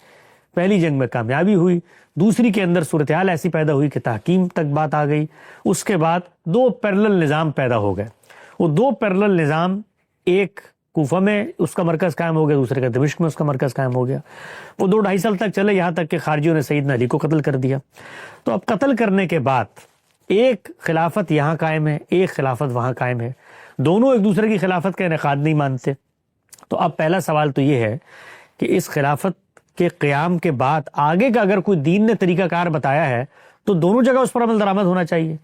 پہلی جنگ میں کامیابی ہوئی، دوسری کے اندر صورتحال ایسی پیدا ہوئی کہ تحکیم تک بات آ گئی۔ اس کے بعد 2 پیرلل نظام پیدا ہو گئے۔ وہ 2 پیرلل نظام، ایک کوفہ میں اس کا مرکز قائم ہو گیا، دوسرے کا دمشق میں اس کا مرکز قائم ہو گیا۔ وہ 2-2.5 سال تک چلے، یہاں تک کہ خارجیوں نے سیدنا علی کو قتل کر دیا۔ تو اب قتل کرنے کے بعد ایک خلافت یہاں قائم ہے، ایک خلافت وہاں قائم ہے، دونوں ایک دوسرے کی خلافت کا انعقاد نہیں مانتے۔ تو اب پہلا سوال تو یہ ہے کہ اس خلافت کے قیام کے بعد آگے کا اگر کوئی دین نے طریقہ کار بتایا ہے تو دونوں جگہ اس پر عمل درآمد ہونا چاہیے۔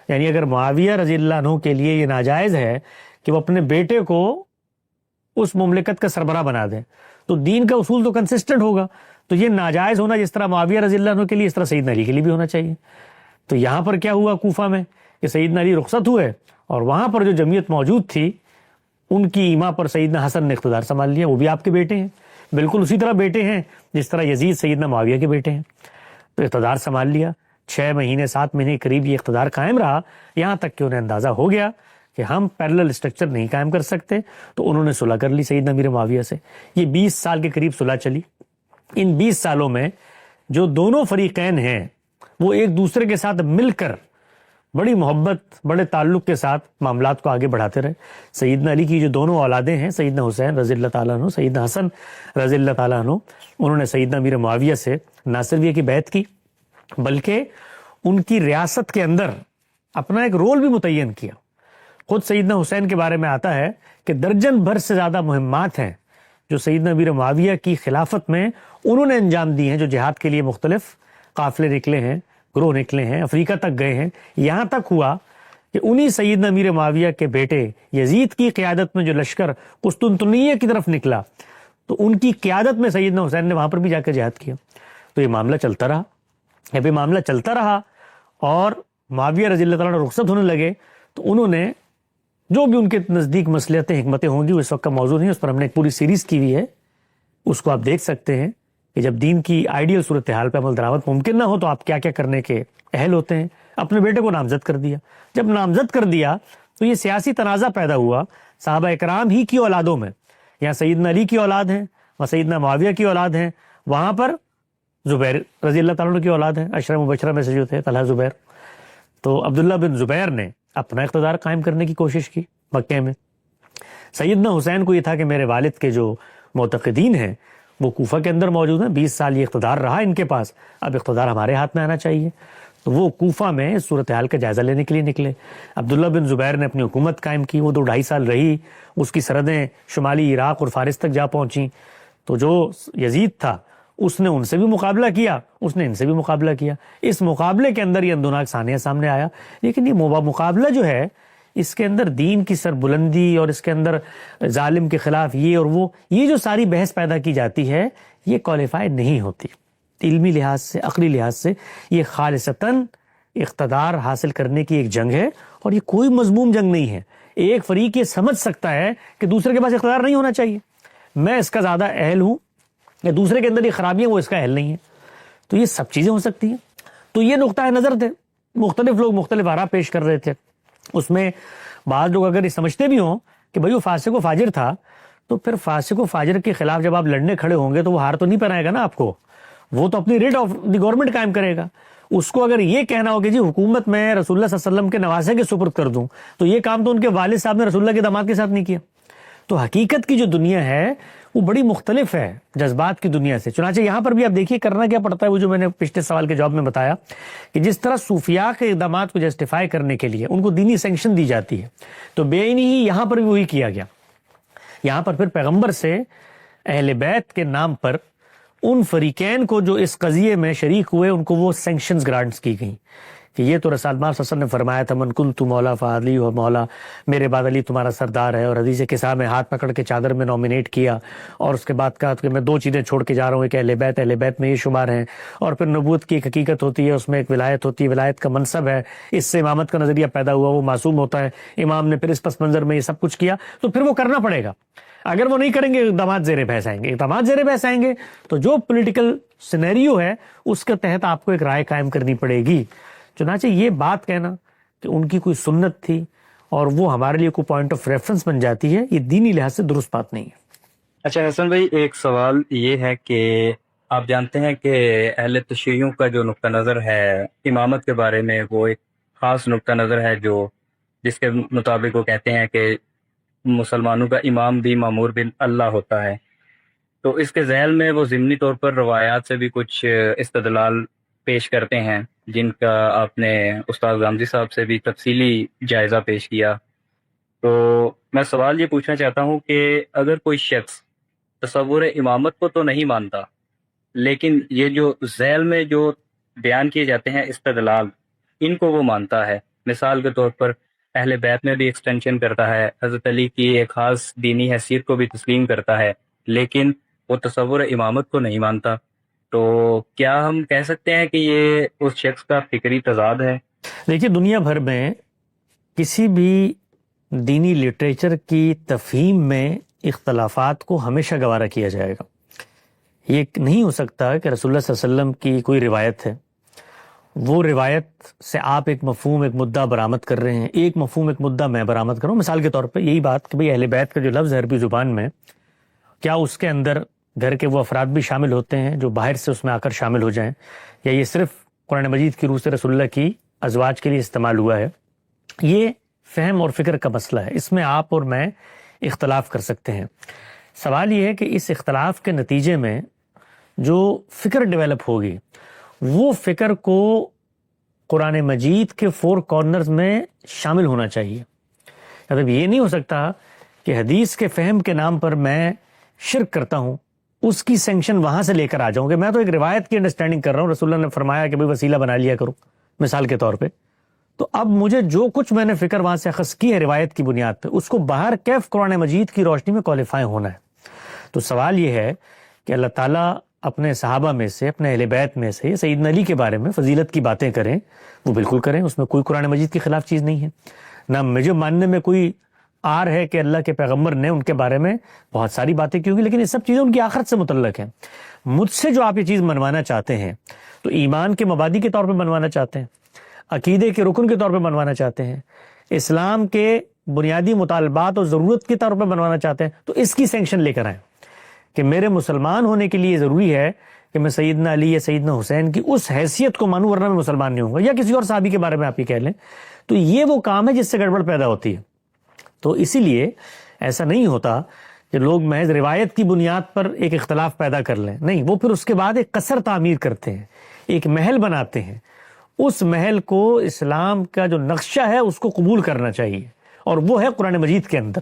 یعنی اگر معاویہ رضی اللہ عنہ کے لیے یہ ناجائز ہے کہ وہ اپنے بیٹے کو اس مملکت کا سربراہ بنا دیں تو دین کا اصول تو کنسسٹنٹ ہوگا، تو یہ ناجائز ہونا جس طرح معاویہ رضی اللہ عنہ کے لیے اس طرح سیدنا علی کے لیے بھی ہونا چاہیے۔ تو یہاں پر کیا ہوا کوفہ میں کہ سیدنا علی رخصت ہوئے اور وہاں پر جو جمعیت موجود تھی ان کی ایما پر سیدنا حسن نے اقتدار سنبھال لیا۔ وہ بھی آپ کے بیٹے ہیں، بالکل اسی طرح بیٹے ہیں جس طرح یزید سیدنا معاویہ کے بیٹے ہیں۔ تو اقتدار سنبھال لیا، 6 مہینے 7 مہینے قریب یہ اقتدار قائم رہا، یہاں تک کہ انہیں اندازہ ہو گیا کہ ہم پیرلل اسٹرکچر نہیں قائم کر سکتے، تو انہوں نے صلح کر لی سیدنا امیر معاویہ سے۔ یہ 20 سال کے قریب صلح چلی۔ ان 20 سالوں میں جو دونوں فریقین ہیں وہ ایک دوسرے کے ساتھ مل کر بڑی محبت، بڑے تعلق کے ساتھ معاملات کو آگے بڑھاتے رہے۔ سیدنا علی کی جو دونوں اولادیں ہیں، سیدنا حسین رضی اللہ تعالیٰ عنہ، سیدنا حسن رضی اللہ تعالیٰ عنہ، انہوں نے سیدنا امیر معاویہ سے نہ صرف یہ کہ بیعت کی بلکہ ان کی ریاست کے اندر اپنا ایک رول بھی متعین کیا۔ خود سیدنا حسین کے بارے میں آتا ہے کہ درجن بھر سے زیادہ مہمات ہیں جو سیدنا امیر معاویہ کی خلافت میں انہوں نے انجام دی ہیں، جو جہاد کے لیے مختلف قافلے نکلے ہیں، گروہ نکلے ہیں، افریقہ تک گئے ہیں۔ یہاں تک ہوا کہ انہی سیدنا امیر معاویہ کے بیٹے یزید کی قیادت میں جو لشکر قسطنطنیہ کی طرف نکلا تو ان کی قیادت میں سیدنا حسین نے وہاں پر بھی جا کے جہاد کیا۔ تو یہ معاملہ چلتا رہا، یہ معاملہ چلتا رہا اور معاویہ رضی اللہ تعالیٰ رخصت ہونے لگے تو انہوں نے جو بھی ان کے نزدیک مصلحتیں حکمتیں ہوں گی، وہ اس وقت کا موضوع نہیں، اس پر ہم نے ایک پوری سیریز کی ہوئی ہے، اس کو آپ دیکھ سکتے ہیں کہ جب دین کی آئیڈیل صورتحال پہ عمل درآمد ممکن نہ ہو تو آپ کیا کیا کرنے کے اہل ہوتے ہیں۔ اپنے بیٹے کو نامزد کر دیا، جب نامزد کر دیا تو یہ سیاسی تنازع پیدا ہوا صحابہ اکرام ہی کی اولادوں میں۔ یہاں سیدنا علی کی اولاد ہیں، وہاں سیدنا معاویہ کی اولاد ہیں، وہاں پر زبیر رضی اللہ تعالیٰ عنہ کی اولاد ہیں، عشرہ مبشرہ میں سے جو تھے طلحہ زبیر۔ تو عبداللہ بن زبیر نے اپنا اقتدار قائم کرنے کی کوشش کی مکہ میں۔ سیدنا حسین کو یہ تھا کہ میرے والد کے جو معتقدین ہیں وہ کوفہ کے اندر موجود ہیں، 20 سال یہ اقتدار رہا ان کے پاس، اب اقتدار ہمارے ہاتھ میں آنا چاہیے۔ تو وہ کوفہ میں اس صورتحال کا جائزہ لینے کے لیے نکلے۔ عبداللہ بن زبیر نے اپنی حکومت قائم کی، وہ 2-2.5 سال رہی، اس کی سرحدیں شمالی عراق اور فارس تک جا پہنچیں۔ تو جو یزید تھا اس نے ان سے بھی مقابلہ کیا، اس نے ان سے بھی مقابلہ کیا، اس مقابلے کے اندر یہ اندوناک ثانیہ سامنے آیا. لیکن یہ مقابلہ جو ہے اس کے اندر دین کی سربلندی اور اس کے اندر ظالم کے خلاف یہ اور وہ، یہ جو ساری بحث پیدا کی جاتی ہے یہ کوالیفائی نہیں ہوتی. علمی لحاظ سے، عقلی لحاظ سے یہ خالصتاً اقتدار حاصل کرنے کی ایک جنگ ہے، اور یہ کوئی مذموم جنگ نہیں ہے. ایک فریق یہ سمجھ سکتا ہے کہ دوسرے کے پاس اقتدار نہیں ہونا چاہیے، میں اس کا زیادہ اہل ہوں، یا دوسرے کے اندر یہ خرابیاں وہ اس کا اہل نہیں ہے. تو یہ سب چیزیں ہو سکتی ہیں. تو یہ نقطہ نظر تھے، مختلف لوگ مختلف آراء پیش کر رہے تھے. اس میں بعض لوگ اگر یہ سمجھتے بھی ہوں کہ بھئی وہ فاسق و فاجر تھا، تو پھر فاسق و فاجر کے خلاف جب آپ لڑنے کھڑے ہوں گے تو وہ ہار تو نہیں پہنائے گا نا آپ کو، وہ تو اپنی ریٹ آف دی گورنمنٹ قائم کرے گا. اس کو اگر یہ کہنا ہو کہ جی حکومت میں رسول اللہ صلی اللہ علیہ وسلم کے نواسے کے سپرد کر دوں، تو یہ کام تو ان کے والد صاحب نے رسول اللہ کے داماد کے ساتھ نہیں کیا. تو حقیقت کی جو دنیا ہے وہ بڑی مختلف ہے جذبات کی دنیا سے. چنانچہ یہاں پر بھی آپ دیکھیے کرنا کیا پڑتا ہے، وہ جو میں نے پچھلے سوال کے جواب میں بتایا کہ جس طرح صوفیاء کے اقدامات کو جسٹیفائی کرنے کے لیے ان کو دینی سینکشن دی جاتی ہے، تو بے عینی ہی یہاں پر بھی وہی کیا گیا. یہاں پر پھر پیغمبر سے اہل بیت کے نام پر ان فریقین کو جو اس قضیے میں شریک ہوئے ان کو وہ سینکشنز گرانٹس کی گئیں کہ یہ تو رسول اللہ صلی اللہ علیہ وسلم نے فرمایا تھا من کنت مولا فعلی و مولا، میرے بعد علی تمہارا سردار ہے. اور حدیث قصہ میں ہاتھ پکڑ کے چادر میں نومینیٹ کیا، اور اس کے بعد کہا کہ میں دو چیزیں چھوڑ کے جا رہا ہوں، کہ اہل بیت میں یہ شمار ہیں. اور پھر نبوت کی ایک حقیقت ہوتی ہے، اس میں ایک ولایت ہوتی ہے، ولایت کا منصب ہے، اس سے امامت کا نظریہ پیدا ہوا، وہ معصوم ہوتا ہے. امام نے پھر اس پس منظر میں یہ سب کچھ کیا، تو پھر وہ کرنا پڑے گا. اگر وہ نہیں کریں گے اقدامات زیر بحث آئیں گے. اقدامات زیر بحث آئیں گے تو جو پولیٹیکل سینیریو ہے اس کے تحت آپ کو ایک رائے قائم کرنی پڑے گی. چنانچہ یہ بات کہنا کہ ان کی کوئی سنت تھی اور وہ ہمارے لیے کوئی پوائنٹ آف ریفرنس بن جاتی ہے، یہ دینی لحاظ سے درست بات نہیں ہے. اچھا حسن بھائی، ایک سوال یہ ہے کہ آپ جانتے ہیں کہ اہل تشیعوں کا جو نقطہ نظر ہے امامت کے بارے میں، وہ ایک خاص نقطہ نظر ہے جس کے مطابق وہ کہتے ہیں کہ مسلمانوں کا امام بھی مامور بن اللہ ہوتا ہے. تو اس کے ذیل میں وہ ضمنی طور پر روایات سے بھی کچھ استدلال پیش کرتے ہیں، جن کا آپ نے استاد غامدی صاحب سے بھی تفصیلی جائزہ پیش کیا. تو میں سوال یہ پوچھنا چاہتا ہوں کہ اگر کوئی شخص تصور امامت کو تو نہیں مانتا، لیکن یہ جو ذیل میں جو بیان کیے جاتے ہیں استدلال، ان کو وہ مانتا ہے، مثال کے طور پر اہل بیت میں بھی ایکسٹینشن کرتا ہے، حضرت علی کی ایک خاص دینی حیثیت کو بھی تسلیم کرتا ہے، لیکن وہ تصور امامت کو نہیں مانتا، تو کیا ہم کہہ سکتے ہیں کہ یہ اس شخص کا فکری تضاد ہے؟ دیکھیے دنیا بھر میں کسی بھی دینی لٹریچر کی تفہیم میں اختلافات کو ہمیشہ گوارا کیا جائے گا. یہ نہیں ہو سکتا کہ رسول اللہ صلی اللہ علیہ وسلم کی کوئی روایت ہے، وہ روایت سے آپ ایک مفہوم ایک مدعا برآمد کر رہے ہیں، ایک مفہوم ایک مدعا میں برآمد کروں. مثال کے طور پہ یہی بات کہ بھئی اہل بیت کا جو لفظ ہے عربی زبان میں، کیا اس کے اندر گھر کے وہ افراد بھی شامل ہوتے ہیں جو باہر سے اس میں آ کر شامل ہو جائیں، یا یہ صرف قرآن مجید کی روح سے رسول اللہ کی ازواج کے لیے استعمال ہوا ہے؟ یہ فہم اور فکر کا مسئلہ ہے، اس میں آپ اور میں اختلاف کر سکتے ہیں. سوال یہ ہے کہ اس اختلاف کے نتیجے میں جو فکر ڈیولپ ہوگی، وہ فکر کو قرآن مجید کے 4 کارنرز میں شامل ہونا چاہیے. مطلب یہ نہیں ہو سکتا کہ حدیث کے فہم کے نام پر میں شرک کرتا ہوں، اس کی سینکشن وہاں سے لے کر آ جاؤں کہ میں تو ایک روایت کی انڈرسٹینڈنگ کر رہا ہوں، رسول اللہ نے فرمایا کہ بھئی وسیلہ بنا لیا کرو مثال کے طور پہ. تو اب مجھے جو کچھ میں نے فکر وہاں سے اخذ کی ہے روایت کی بنیاد پہ، اس کو باہر کیف قرآن مجید کی روشنی میں کوالیفائی ہونا ہے. تو سوال یہ ہے کہ اللہ تعالیٰ اپنے صحابہ میں سے، اپنے اہل بیت میں سے سیدنا علی کے بارے میں فضیلت کی باتیں کریں، وہ بالکل کریں، اس میں کوئی قرآن مجید کے خلاف چیز نہیں ہے. نہ مجھے ماننے میں کوئی آر ہے کہ اللہ کے پیغمبر نے ان کے بارے میں بہت ساری باتیں کی ہوگی، لیکن یہ سب چیزیں ان کی آخرت سے متعلق ہیں. مجھ سے جو آپ یہ چیز منوانا چاہتے ہیں تو ایمان کے مبادی کے طور پہ منوانا چاہتے ہیں، عقیدے کے رکن کے طور پہ منوانا چاہتے ہیں، اسلام کے بنیادی مطالبات اور ضرورت کے طور پہ منوانا چاہتے ہیں، تو اس کی سینکشن لے کر آئیں کہ میرے مسلمان ہونے کے لیے ضروری ہے کہ میں سیدنا علی یا سیدنا حسین کی اس حیثیت کو مانوں، ورنہ میں مسلمان نہیں ہوں گا. یا کسی اور صحابی کے بارے میں آپ یہ کہہ لیں، تو یہ وہ کام ہے جس سے گڑبڑ پیدا ہوتی ہے. تو اسی لیے ایسا نہیں ہوتا کہ لوگ محض روایت کی بنیاد پر ایک اختلاف پیدا کر لیں، نہیں، وہ پھر اس کے بعد ایک قصر تعمیر کرتے ہیں، ایک محل بناتے ہیں. اس محل کو اسلام کا جو نقشہ ہے اس کو قبول کرنا چاہیے، اور وہ ہے قرآن مجید کے اندر.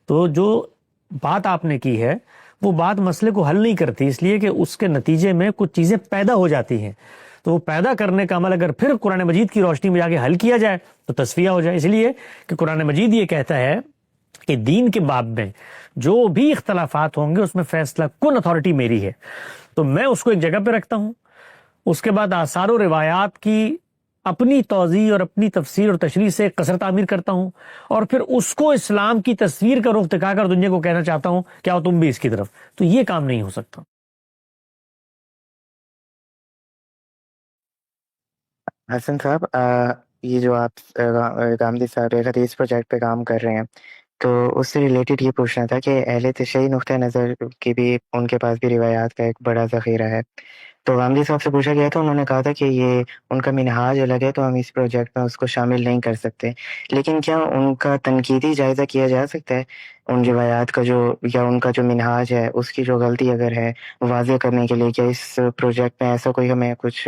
تو جو بات آپ نے کی ہے وہ بات مسئلے کو حل نہیں کرتی، اس لیے کہ اس کے نتیجے میں کچھ چیزیں پیدا ہو جاتی ہیں، تو وہ پیدا کرنے کا عمل اگر پھر قرآن مجید کی روشنی میں جا کے حل کیا جائے تو تصفیہ ہو جائے۔ اس لیے کہ قرآن مجید یہ کہتا ہے کہ دین کے باب میں جو بھی اختلافات ہوں گے اس میں فیصلہ کن اتھارٹی میری ہے، تو میں اس کو ایک جگہ پہ رکھتا ہوں، اس کے بعد آثار و روایات کی اپنی توضیح اور اپنی تفسیر اور تشریح سے قصر تعمیر کرتا ہوں، اور پھر اس کو اسلام کی تصویر کا رخ دکھا کر دنیا کو کہنا چاہتا ہوں کہ آؤ تم بھی اس کی طرف، تو یہ کام نہیں ہو سکتا۔ حسن صاحب، یہ جو آپ گامدی صاحب ایک حدیث پروجیکٹ پہ کام کر رہے ہیں، تو اس سے ریلیٹڈ یہ پوچھنا تھا کہ اہل تشیع نقطہ نظر کی بھی ان کے پاس بھی روایات کا ایک بڑا ذخیرہ ہے، تو غامدی صاحب سے پوچھا گیا تھا، انہوں نے کہا تھا کہ یہ ان کا منہاج الگ ہے تو ہم اس پروجیکٹ میں اس کو شامل نہیں کر سکتے، لیکن کیا ان کا تنقیدی جائزہ کیا جا سکتا ہے ان روایات کا جو، یا ان کا جو منہاج ہے اس کی جو غلطی اگر ہے واضح کرنے کے لیے، کیا اس پروجیکٹ میں ایسا کوئی ہمیں کچھ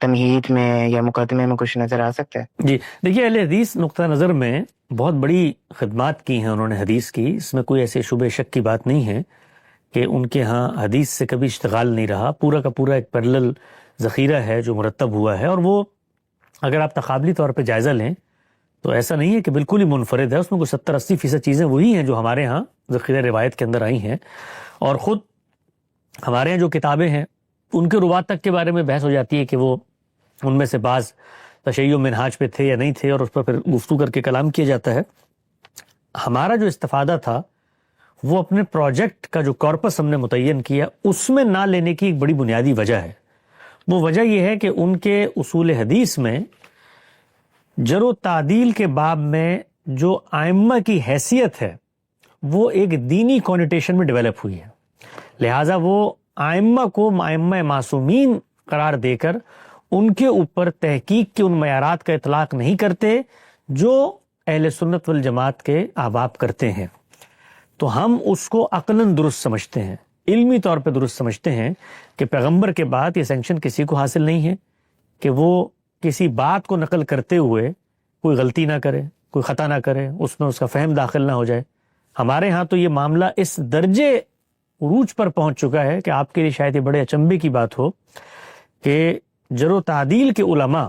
تمہید میں یا مقدمے میں کچھ نظر آ سکتا ہے؟ جی دیکھیے، اہل حدیث نقطہ نظر میں بہت بڑی خدمات کی ہیں انہوں نے حدیث کی، اس میں کوئی ایسے شبہ شک کی بات نہیں ہے کہ ان کے ہاں حدیث سے کبھی اشتغال نہیں رہا، پورا کا پورا ایک پیرلل ذخیرہ ہے جو مرتب ہوا ہے، اور وہ اگر آپ تقابلی طور پہ جائزہ لیں تو ایسا نہیں ہے کہ بالکل ہی منفرد ہے، اس میں کوئی 70-80% چیزیں وہی ہیں جو ہمارے ہاں ذخیرہ روایت کے اندر آئی ہیں، اور خود ہمارے ہاں جو کتابیں ہیں ان کے روات تک کے بارے میں بحث ہو جاتی ہے کہ وہ ان میں سے بعض تشیع و منہاج پہ تھے یا نہیں تھے، اور اس پر پھر گفتگو کر کے کلام کیا جاتا ہے۔ ہمارا جو استفادہ تھا وہ اپنے پروجیکٹ کا جو کارپس ہم نے متعین کیا اس میں نہ لینے کی ایک بڑی بنیادی وجہ ہے، وہ وجہ یہ ہے کہ ان کے اصول حدیث میں جر و تعدیل کے باب میں جو ائمہ کی حیثیت ہے وہ ایک دینی کونیٹیشن میں ڈیولپ ہوئی ہے، لہٰذا وہ ائمہ کو ائمہ معصومین قرار دے کر ان کے اوپر تحقیق کے ان معیارات کا اطلاق نہیں کرتے جو اہل سنت والجماعت کے احباب کرتے ہیں، تو ہم اس کو عقلاً درست سمجھتے ہیں، علمی طور پہ درست سمجھتے ہیں کہ پیغمبر کے بعد یہ سینکشن کسی کو حاصل نہیں ہے کہ وہ کسی بات کو نقل کرتے ہوئے کوئی غلطی نہ کرے، کوئی خطا نہ کرے، اس میں اس کا فہم داخل نہ ہو جائے۔ ہمارے ہاں تو یہ معاملہ اس درجے عروج پر پہنچ چکا ہے کہ آپ کے لیے شاید یہ بڑے اچنبے کی بات ہو کہ جر و تعدیل کے علماء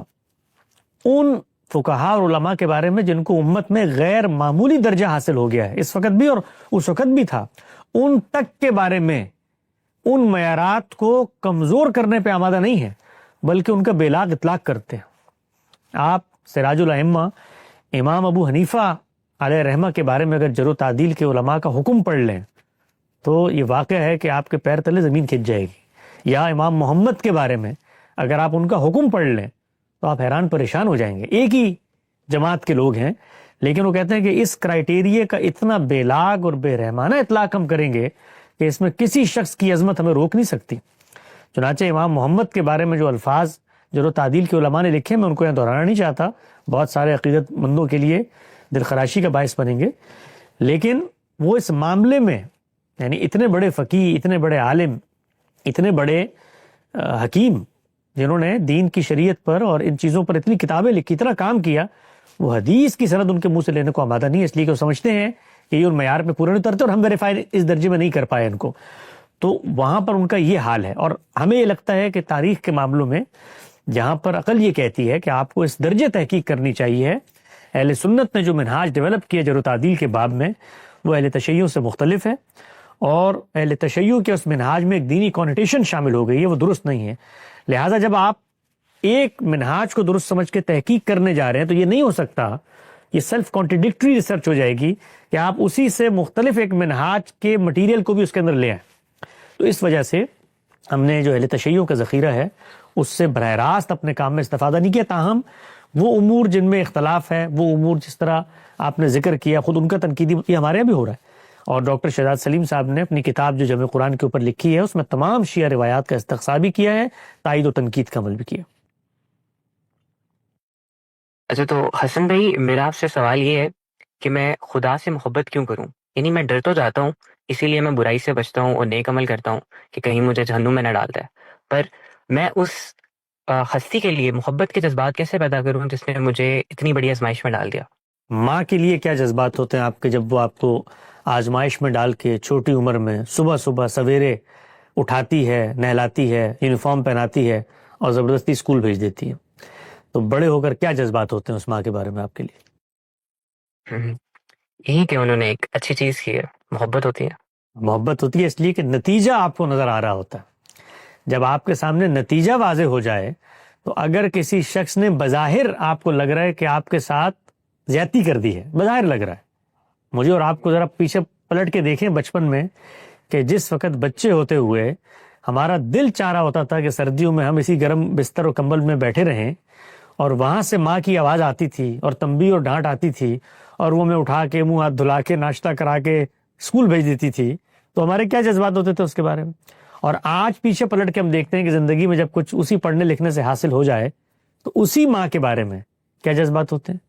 ان فقہاء اور علماء کے بارے میں جن کو امت میں غیر معمولی درجہ حاصل ہو گیا ہے اس وقت بھی اور اس وقت بھی تھا، ان تک کے بارے میں ان معیارات کو کمزور کرنے پہ آمادہ نہیں ہے، بلکہ ان کا بیلاغ اطلاق کرتے ہیں۔ آپ سراج الائمہ امام ابو حنیفہ علیہ رحمہ کے بارے میں اگر جر و تعدیل کے علماء کا حکم پڑھ لیں تو یہ واقعہ ہے کہ آپ کے پیر تلے زمین کھنچ جائے گی، یا امام محمد کے بارے میں اگر آپ ان کا حکم پڑھ لیں تو آپ حیران پریشان ہو جائیں گے۔ ایک ہی جماعت کے لوگ ہیں لیکن وہ کہتے ہیں کہ اس کرائیٹیریے کا اتنا بیلاغ اور بے رحمانہ اطلاق ہم کریں گے کہ اس میں کسی شخص کی عظمت ہمیں روک نہیں سکتی۔ چنانچہ امام محمد کے بارے میں جو الفاظ جر و تعدیل کے علماء نے لکھے میں ان کو یہاں دہرانا نہیں چاہتا، بہت سارے عقیدت مندوں کے لیے دل خراشی کا باعث بنیں گے، لیکن وہ اس معاملے میں یعنی اتنے بڑے فقیہ، اتنے بڑے عالم، اتنے بڑے حکیم جنہوں نے دین کی شریعت پر اور ان چیزوں پر اتنی کتابیں لکھی، اتنا کام کیا، وہ حدیث کی سند ان کے منہ سے لینے کو آمادہ نہیں ہے، اس لیے کہ وہ سمجھتے ہیں کہ یہ ان معیار پہ پورا نہیں اترتے اور ہم ویریفائی اس درجے میں نہیں کر پائے ان کو، تو وہاں پر ان کا یہ حال ہے۔ اور ہمیں یہ لگتا ہے کہ تاریخ کے معاملوں میں جہاں پر عقل یہ کہتی ہے کہ آپ کو اس درجے تحقیق کرنی چاہیے، اہل سنت نے جو منہاج ڈیولپ کیا جر و تعدیل کے باب میں وہ اہل تشیع سے مختلف ہے، اور اہل تشیع کے اس منہاج میں ایک دینی کونیٹیشن شامل ہو گئی ہے، وہ درست نہیں ہے۔ لہٰذا جب آپ ایک منہاج کو درست سمجھ کے تحقیق کرنے جا رہے ہیں تو یہ نہیں ہو سکتا، یہ سیلف کانٹرڈکٹری ریسرچ ہو جائے گی کہ آپ اسی سے مختلف ایک منہاج کے مٹیریل کو بھی اس کے اندر لے آئیں۔ تو اس وجہ سے ہم نے جو اہل تشیع کا ذخیرہ ہے اس سے براہ راست اپنے کام میں استفادہ نہیں کیا، تاہم وہ امور جن میں اختلاف ہے، وہ امور جس طرح آپ نے ذکر کیا، خود ان کا تنقیدی یہ ہمارے یہاں بھی ہو رہا ہے، اور ڈاکٹر شہزاد سلیم صاحب نے اپنی کتاب جو جمع قرآن کے اوپر لکھی ہے اس میں تمام شیعہ روایات کا استقصاء بھی کیا ہے، تائید و تنقید کا عمل بھی کیا۔ اچھا، تو حسن بھائی میرا آپ سے سوال یہ ہے کہ میں خدا سے محبت کیوں کروں؟ یعنی میں ڈر تو جاتا ہوں، اسی لیے میں برائی سے بچتا ہوں اور نیک عمل کرتا ہوں کہ کہیں مجھے جہنم میں نہ ڈالتا ہے، پر میں اس ہستی کے لیے محبت کے جذبات کیسے پیدا کروں جس نے مجھے اتنی بڑی آزمائش میں ڈال دیا؟ ماں کے لیے کیا جذبات ہوتے ہیں آپ کے جب وہ آپ کو آزمائش میں ڈال کے چھوٹی عمر میں صبح صبح سویرے اٹھاتی ہے، نہلاتی ہے، یونیفارم پہناتی ہے اور زبردستی اسکول بھیج دیتی ہے، تو بڑے ہو کر کیا جذبات ہوتے ہیں اس ماں کے بارے میں آپ کے لیے؟ یہی کہ انہوں نے ایک اچھی چیز کی ہے، محبت ہوتی ہے۔ محبت ہوتی ہے اس لیے کہ نتیجہ آپ کو نظر آ رہا ہوتا ہے۔ جب آپ کے سامنے نتیجہ واضح ہو جائے تو اگر کسی شخص نے بظاہر آپ کو لگ رہا ہے کہ آپ کے ساتھ زیادتی کر دی ہے، بظاہر لگ رہا ہے، مجھے اور آپ کو ذرا پیچھے پلٹ کے دیکھیں بچپن میں کہ جس وقت بچے ہوتے ہوئے ہمارا دل چاہ رہا ہوتا تھا کہ سردیوں میں ہم اسی گرم بستر و کمبل میں بیٹھے رہیں، اور وہاں سے ماں کی آواز آتی تھی اور تنبیہ اور ڈانٹ آتی تھی اور وہ میں اٹھا کے منہ ہاتھ دھلا کے ناشتہ کرا کے اسکول بھیج دیتی تھی، تو ہمارے کیا جذبات ہوتے تھے اس کے بارے میں۔ اور آج پیچھے پلٹ کے ہم دیکھتے ہیں کہ زندگی میں جب کچھ اسی پڑھنے لکھنے سے حاصل ہو جائے تو اسی ماں کے بارے میں کیا جذبات ہوتے ہیں،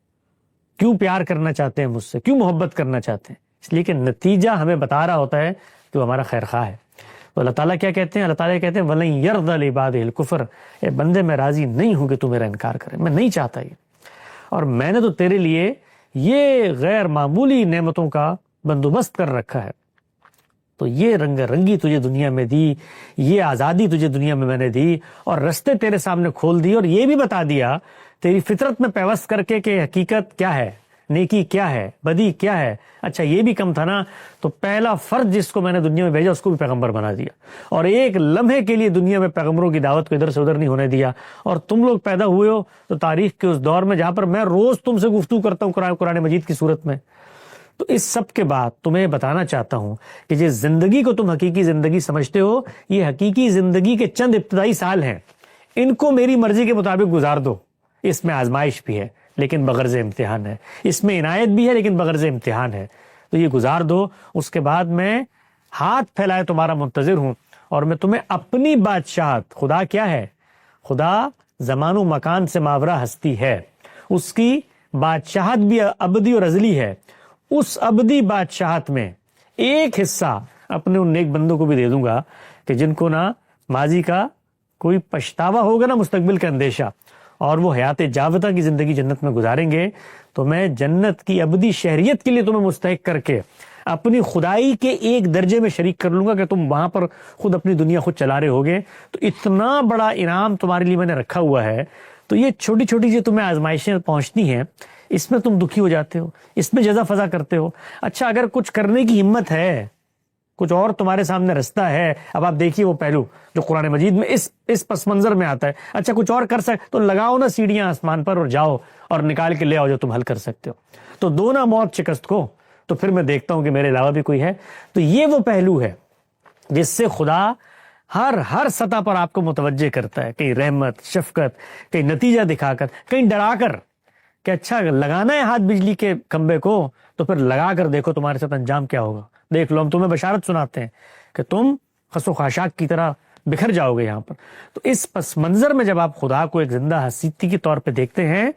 کیوں پیار کرنا چاہتے ہیں مجھ سے، کیوں محبت کرنا چاہتے ہیں، اس لیے کہ نتیجہ ہمیں بتا رہا ہوتا ہے کہ وہ ہمارا خیر خواہ ہے۔ تو اللہ تعالیٰ کیا کہتے ہیں؟ اللہ تعالیٰ کہتے ہیں وَلَن يَرْضَ لِعِبَادِهِ الْكُفْرَ، اے بندے میں راضی نہیں ہوں کہ تو میرا انکار کرے، میں نہیں چاہتا یہ، اور میں نے تو تیرے لیے یہ غیر معمولی نعمتوں کا بندوبست کر رکھا ہے، تو یہ رنگ رنگی تجھے دنیا میں دی، یہ آزادی تجھے دنیا میں نے دی، اور رستے تیرے سامنے کھول دیے، اور یہ بھی بتا دیا تیری فطرت میں پیوست کر کے کہ حقیقت کیا ہے، نیکی کیا ہے، بدی کیا ہے۔ اچھا یہ بھی کم تھا نا، تو پہلا فرد جس کو میں نے دنیا میں بھیجا اس کو بھی پیغمبر بنا دیا، اور ایک لمحے کے لیے دنیا میں پیغمبروں کی دعوت کو ادھر سے ادھر نہیں ہونے دیا، اور تم لوگ پیدا ہوئے ہو تو تاریخ کے اس دور میں جہاں پر میں روز تم سے گفتگو کرتا ہوں قرآن مجید کی صورت میں، تو اس سب کے بعد تمہیں بتانا چاہتا ہوں کہ جس زندگی کو تم حقیقی زندگی سمجھتے ہو، یہ حقیقی زندگی کے چند ابتدائی سال ہیں، ان کو میری مرضی کے مطابق گزار دو، اس میں آزمائش بھی ہے لیکن بغرض امتحان ہے، اس میں عنایت بھی ہے لیکن بغرض امتحان ہے، تو یہ گزار دو، اس کے بعد میں ہاتھ پھیلائے تمہارا منتظر ہوں، اور میں تمہیں اپنی بادشاہت، خدا کیا ہے؟ خدا زمان و مکان سے ماورا ہستی ہے، اس کی بادشاہت بھی ابدی اور ازلی ہے، اس ابدی بادشاہت میں ایک حصہ اپنے ان نیک بندوں کو بھی دے دوں گا کہ جن کو نہ ماضی کا کوئی پچھتاوا ہوگا نہ مستقبل کا اندیشہ، اور وہ حیات جاودہ کی زندگی جنت میں گزاریں گے، تو میں جنت کی ابدی شہریت کے لیے تمہیں مستحق کر کے اپنی خدائی کے ایک درجے میں شریک کر لوں گا کہ تم وہاں پر خود اپنی دنیا خود چلا رہے ہوگے، تو اتنا بڑا انعام تمہارے لیے میں نے رکھا ہوا ہے، تو یہ چھوٹی چھوٹی جو تمہیں آزمائشیں پہنچتی ہیں اس میں تم دکھی ہو جاتے ہو، اس میں جزا فضا کرتے ہو۔ اچھا اگر کچھ کرنے کی ہمت ہے، کچھ اور تمہارے سامنے رستہ ہے، اب آپ دیکھیے وہ پہلو جو قرآن مجید میں اس پس منظر میں آتا ہے، اچھا کچھ اور کر سکتے تو لگاؤ نا سیڑھیاں آسمان پر اور جاؤ اور نکال کے لے آؤ جو تم حل کر سکتے ہو، تو دو نا موت شکست کو، تو پھر میں دیکھتا ہوں کہ میرے علاوہ بھی کوئی ہے۔ تو یہ وہ پہلو ہے جس سے خدا ہر سطح پر آپ کو متوجہ کرتا ہے، کہیں رحمت، شفقت، کہیں نتیجہ دکھا کر، کہیں ڈرا کر کہ اچھا لگانا ہے ہاتھ بجلی کے کھمبے کو تو پھر لگا کر دیکھو تمہارے ساتھ انجام کیا ہوگا، دیکھ لو ہم تمہیں بشارت سناتے ہیں کہ تم خس و خاشاک کی طرح بکھر جاؤ گے یہاں پر۔ تو اس پس منظر میں جب آپ خدا کو ایک زندہ ہستی کے طور پہ دیکھتے ہیں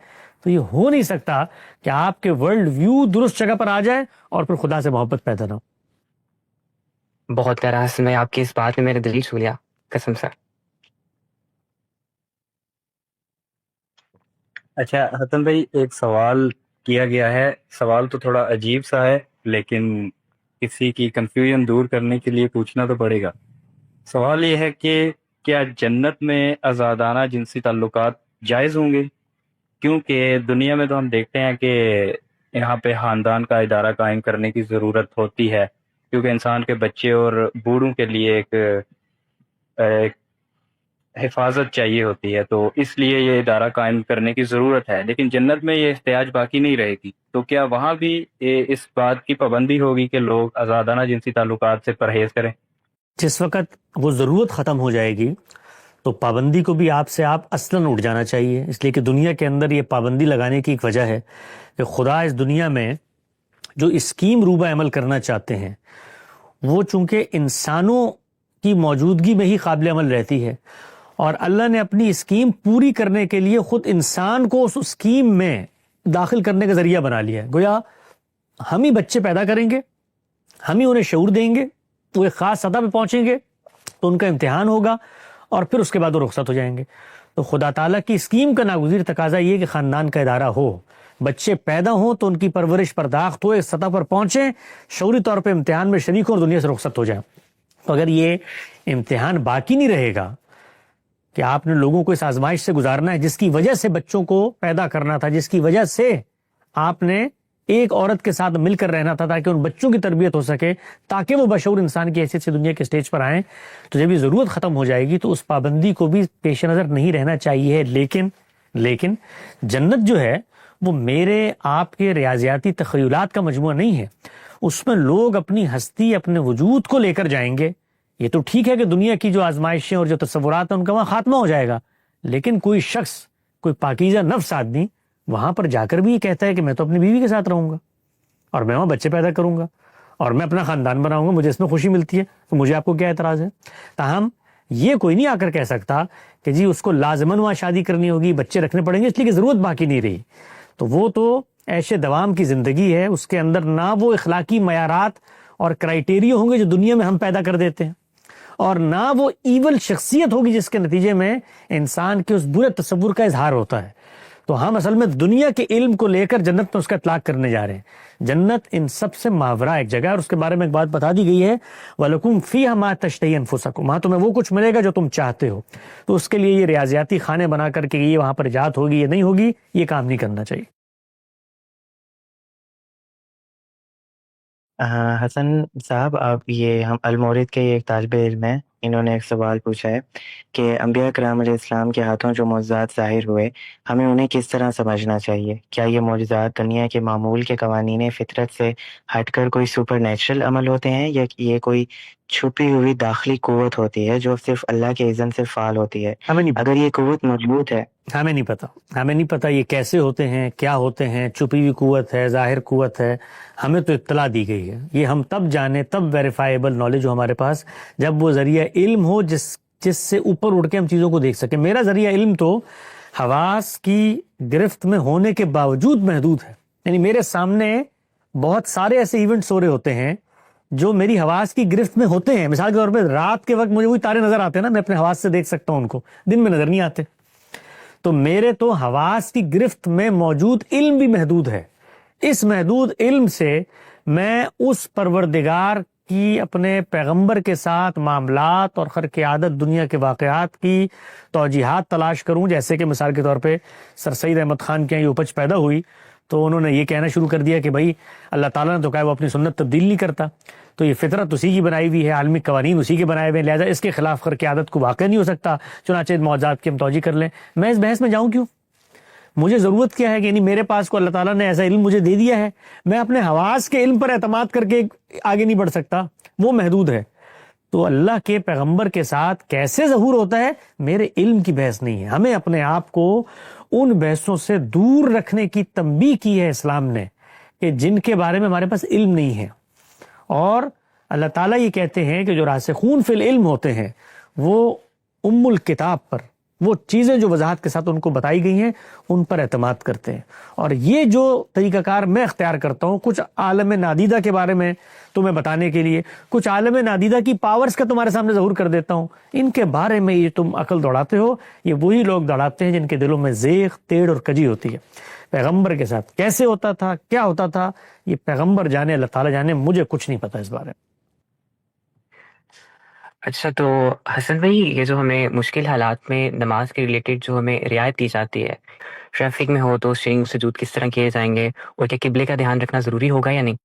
تو یہ ہو نہیں سکتا کہ آپ کے ورلڈ ویو درست جگہ پر آ جائے اور پھر خدا سے محبت پیدا نہ ہو۔ بہت پیارا حسن بھائی، آپ کی اس بات نے میرے دل چھو لیا، قسم سے۔ اچھا حسن بھائی، ایک سوال کیا گیا ہے، سوال تو تھوڑا عجیب سا ہے لیکن کسی کی کنفیوژن دور کرنے کے لیے پوچھنا تو پڑے گا۔ سوال یہ ہے کہ کیا جنت میں آزادانہ جنسی تعلقات جائز ہوں گے؟ کیونکہ دنیا میں تو ہم دیکھتے ہیں کہ یہاں پہ خاندان کا ادارہ قائم کرنے کی ضرورت ہوتی ہے، کیونکہ انسان کے بچے اور بوڑھوں کے لیے ایک حفاظت چاہیے ہوتی ہے، تو اس لیے یہ ادارہ قائم کرنے کی ضرورت ہے، لیکن جنت میں یہ احتیاج باقی نہیں رہے گی، تو کیا وہاں بھی اس بات کی پابندی ہوگی کہ لوگ آزادانہ جنسی تعلقات سے پرہیز کریں؟ جس وقت وہ ضرورت ختم ہو جائے گی تو پابندی کو بھی آپ اصلاً اٹھ جانا چاہیے، اس لیے کہ دنیا کے اندر یہ پابندی لگانے کی ایک وجہ ہے کہ خدا اس دنیا میں جو اسکیم روبہ عمل کرنا چاہتے ہیں وہ چونکہ انسانوں کی موجودگی میں ہی قابل عمل رہتی ہے، اور اللہ نے اپنی اسکیم پوری کرنے کے لیے خود انسان کو اس اسکیم میں داخل کرنے کا ذریعہ بنا لیا ہے۔ گویا ہم ہی بچے پیدا کریں گے، ہم ہی انہیں شعور دیں گے، وہ ایک خاص سطح پہ پہنچیں گے تو ان کا امتحان ہوگا اور پھر اس کے بعد وہ رخصت ہو جائیں گے۔ تو خدا تعالیٰ کی اسکیم کا ناگزیر تقاضا یہ کہ خاندان کا ادارہ ہو، بچے پیدا ہوں تو ان کی پرورش پرداخت ہو، اس سطح پر پہنچیں، شعوری طور پہ امتحان میں شریک ہوں اور دنیا سے رخصت ہو جائیں۔ تو اگر یہ امتحان باقی نہیں رہے گا کہ آپ نے لوگوں کو اس آزمائش سے گزارنا ہے جس کی وجہ سے بچوں کو پیدا کرنا تھا، جس کی وجہ سے آپ نے ایک عورت کے ساتھ مل کر رہنا تھا تاکہ ان بچوں کی تربیت ہو سکے، تاکہ وہ بشعور انسان کی حیثیت سے دنیا کے سٹیج پر آئیں، تو جب یہ ضرورت ختم ہو جائے گی تو اس پابندی کو بھی پیش نظر نہیں رہنا چاہیے۔ لیکن جنت جو ہے وہ میرے آپ کے ریاضیاتی تخیلات کا مجموعہ نہیں ہے، اس میں لوگ اپنی ہستی، اپنے وجود کو لے کر جائیں گے۔ یہ تو ٹھیک ہے کہ دنیا کی جو آزمائشیں اور جو تصورات ہیں ان کا وہاں خاتمہ ہو جائے گا، لیکن کوئی شخص، کوئی پاکیزہ نفس آدمی وہاں پر جا کر بھی یہ کہتا ہے کہ میں تو اپنی بیوی کے ساتھ رہوں گا اور میں وہاں بچے پیدا کروں گا اور میں اپنا خاندان بناؤں گا، مجھے اس میں خوشی ملتی ہے، تو مجھے آپ کو کیا اعتراض ہے؟ تاہم یہ کوئی نہیں آ کر کہہ سکتا کہ جی اس کو لازماً وہاں شادی کرنی ہوگی، بچے رکھنے پڑیں گے اس لیے کہ ضرورت باقی نہیں رہی۔ تو وہ تو عیش دوام کی زندگی ہے، اس کے اندر نہ وہ اخلاقی معیارات اور کرائیٹیریا ہوں گے جو دنیا میں ہم پیدا کر دیتے ہیں، اور نہ وہ ایول شخصیت ہوگی جس کے نتیجے میں انسان کے اس برے تصور کا اظہار ہوتا ہے۔ تو ہم اصل میں دنیا کے علم کو لے کر جنت میں اس کا اطلاق کرنے جا رہے ہیں۔ جنت ان سب سے ماورا ایک جگہ ہے، اور اس کے بارے میں ایک بات بتا دی گئی ہے، وَلَكُمْ فِيهَا مَا تَشْتَهِي أَنفُسَكُمْ، وہاں تمہیں وہ کچھ ملے گا جو تم چاہتے ہو۔ تو اس کے لیے یہ ریاضیاتی خانے بنا کر کے یہ وہاں پر ایجاد ہوگی یہ نہیں ہوگی، یہ کام نہیں کرنا چاہیے۔ حسن صاحب، آپ یہ ہم المورد کے ایک طالب علم ہیں، انہوں نے ایک سوال پوچھا ہے کہ انبیاء کرام علیہ السلام کے ہاتھوں جو معجزات ظاہر ہوئے، ہمیں انہیں کس طرح سمجھنا چاہیے؟ کیا یہ معجزات دنیا کے معمول کے قوانین فطرت سے ہٹ کر کوئی سپر نیچرل عمل ہوتے ہیں، یا یہ کوئی چھپی ہوئی داخلی قوت ہوتی ہے جو صرف اللہ کے اذن سے فعال ہوتی ہے؟ ہمیں نہیں اگر یہ قوت موجود ہے، ہمیں نہیں پتا یہ کیسے ہوتے ہیں، کیا ہوتے ہیں، چھپی ہوئی قوت ہے، ظاہر قوت ہے، ہمیں تو اطلاع دی گئی ہے۔ یہ ہم تب جانے، تب ویریفائیبل نالج ہو ہمارے پاس جب وہ ذریعہ علم ہو جس سے اوپر اٹھ کے ہم چیزوں کو دیکھ سکیں۔ میرا ذریعہ علم تو حواس کی گرفت میں ہونے کے باوجود محدود ہے، یعنی میرے سامنے بہت سارے ایسے ایونٹس ہو رہے ہوتے ہیں جو میری حواس کی گرفت میں ہوتے ہیں۔ مثال کے طور پہ رات کے وقت مجھے وہی تارے نظر آتے ہیں نا، میں اپنے حواس سے دیکھ سکتا ہوں ان کو، دن میں نظر نہیں آتے۔ تو میرے تو حواس کی گرفت میں موجود علم بھی محدود ہے۔ اس محدود علم سے میں اس پروردگار کی اپنے پیغمبر کے ساتھ معاملات اور خرق عادت دنیا کے واقعات کی توجیحات تلاش کروں۔ جیسے کہ مثال کے طور پہ سر سید احمد خان کے یہاں یہ اپج پیدا ہوئی تو انہوں نے یہ کہنا شروع کر دیا کہ بھائی اللہ تعالیٰ نے تو کہا وہ اپنی سنت تبدیل نہیں کرتا، تو یہ فطرت اسی کی بنائی ہوئی ہے، عالمی قوانین اسی کے بنائے ہوئے ہیں، لہٰذا اس کے خلاف خرق عادت کو واقع نہیں ہو سکتا، چنانچہ معجزات کی ہم توجیہ کر لیں۔ میں اس بحث میں جاؤں کیوں؟ مجھے ضرورت کیا ہے کہ یعنی میرے پاس کو اللہ تعالیٰ نے ایسا علم مجھے دے دیا ہے، میں اپنے حواس کے علم پر اعتماد کر کے آگے نہیں بڑھ سکتا، وہ محدود ہے۔ تو اللہ کے پیغمبر کے ساتھ کیسے ظہور ہوتا ہے، میرے علم کی بحث نہیں ہے۔ ہمیں اپنے آپ کو ان بحثوں سے دور رکھنے کی تنبیہ کی ہے اسلام نے کہ جن کے بارے میں ہمارے پاس علم نہیں ہے۔ اور اللہ تعالیٰ یہ کہتے ہیں کہ جو راسخون فی العلم ہوتے ہیں وہ الکتاب پر، وہ چیزیں جو وضاحت کے ساتھ ان کو بتائی گئی ہیں ان پر اعتماد کرتے ہیں۔ اور یہ جو طریقہ کار میں اختیار کرتا ہوں کچھ عالم نادیدہ کے بارے میں تمہیں بتانے کے لیے، کچھ عالم نادیدہ کی پاورز کا تمہارے سامنے ظہور کر دیتا ہوں، ان کے بارے میں یہ تم عقل دوڑاتے ہو، یہ وہی لوگ دوڑاتے ہیں جن کے دلوں میں زیغ، تیڑ اور کجی ہوتی ہے۔ پیغمبر کے ساتھ کیسے ہوتا تھا، کیا ہوتا تھا، یہ پیغمبر جانے، اللہ تعالیٰ جانے، مجھے کچھ نہیں پتا اس بارے میں۔ اچھا، تو حسن بھائی، یہ جو ہمیں مشکل حالات میں نماز کے ریلیٹڈ جو ہمیں رعایت دی جاتی ہے، ٹریفک میں ہو تو سجود سجود کس طرح کیے جائیں گے، اور کیا قبلے کا دھیان رکھنا ضروری ہوگا یا نہیں؟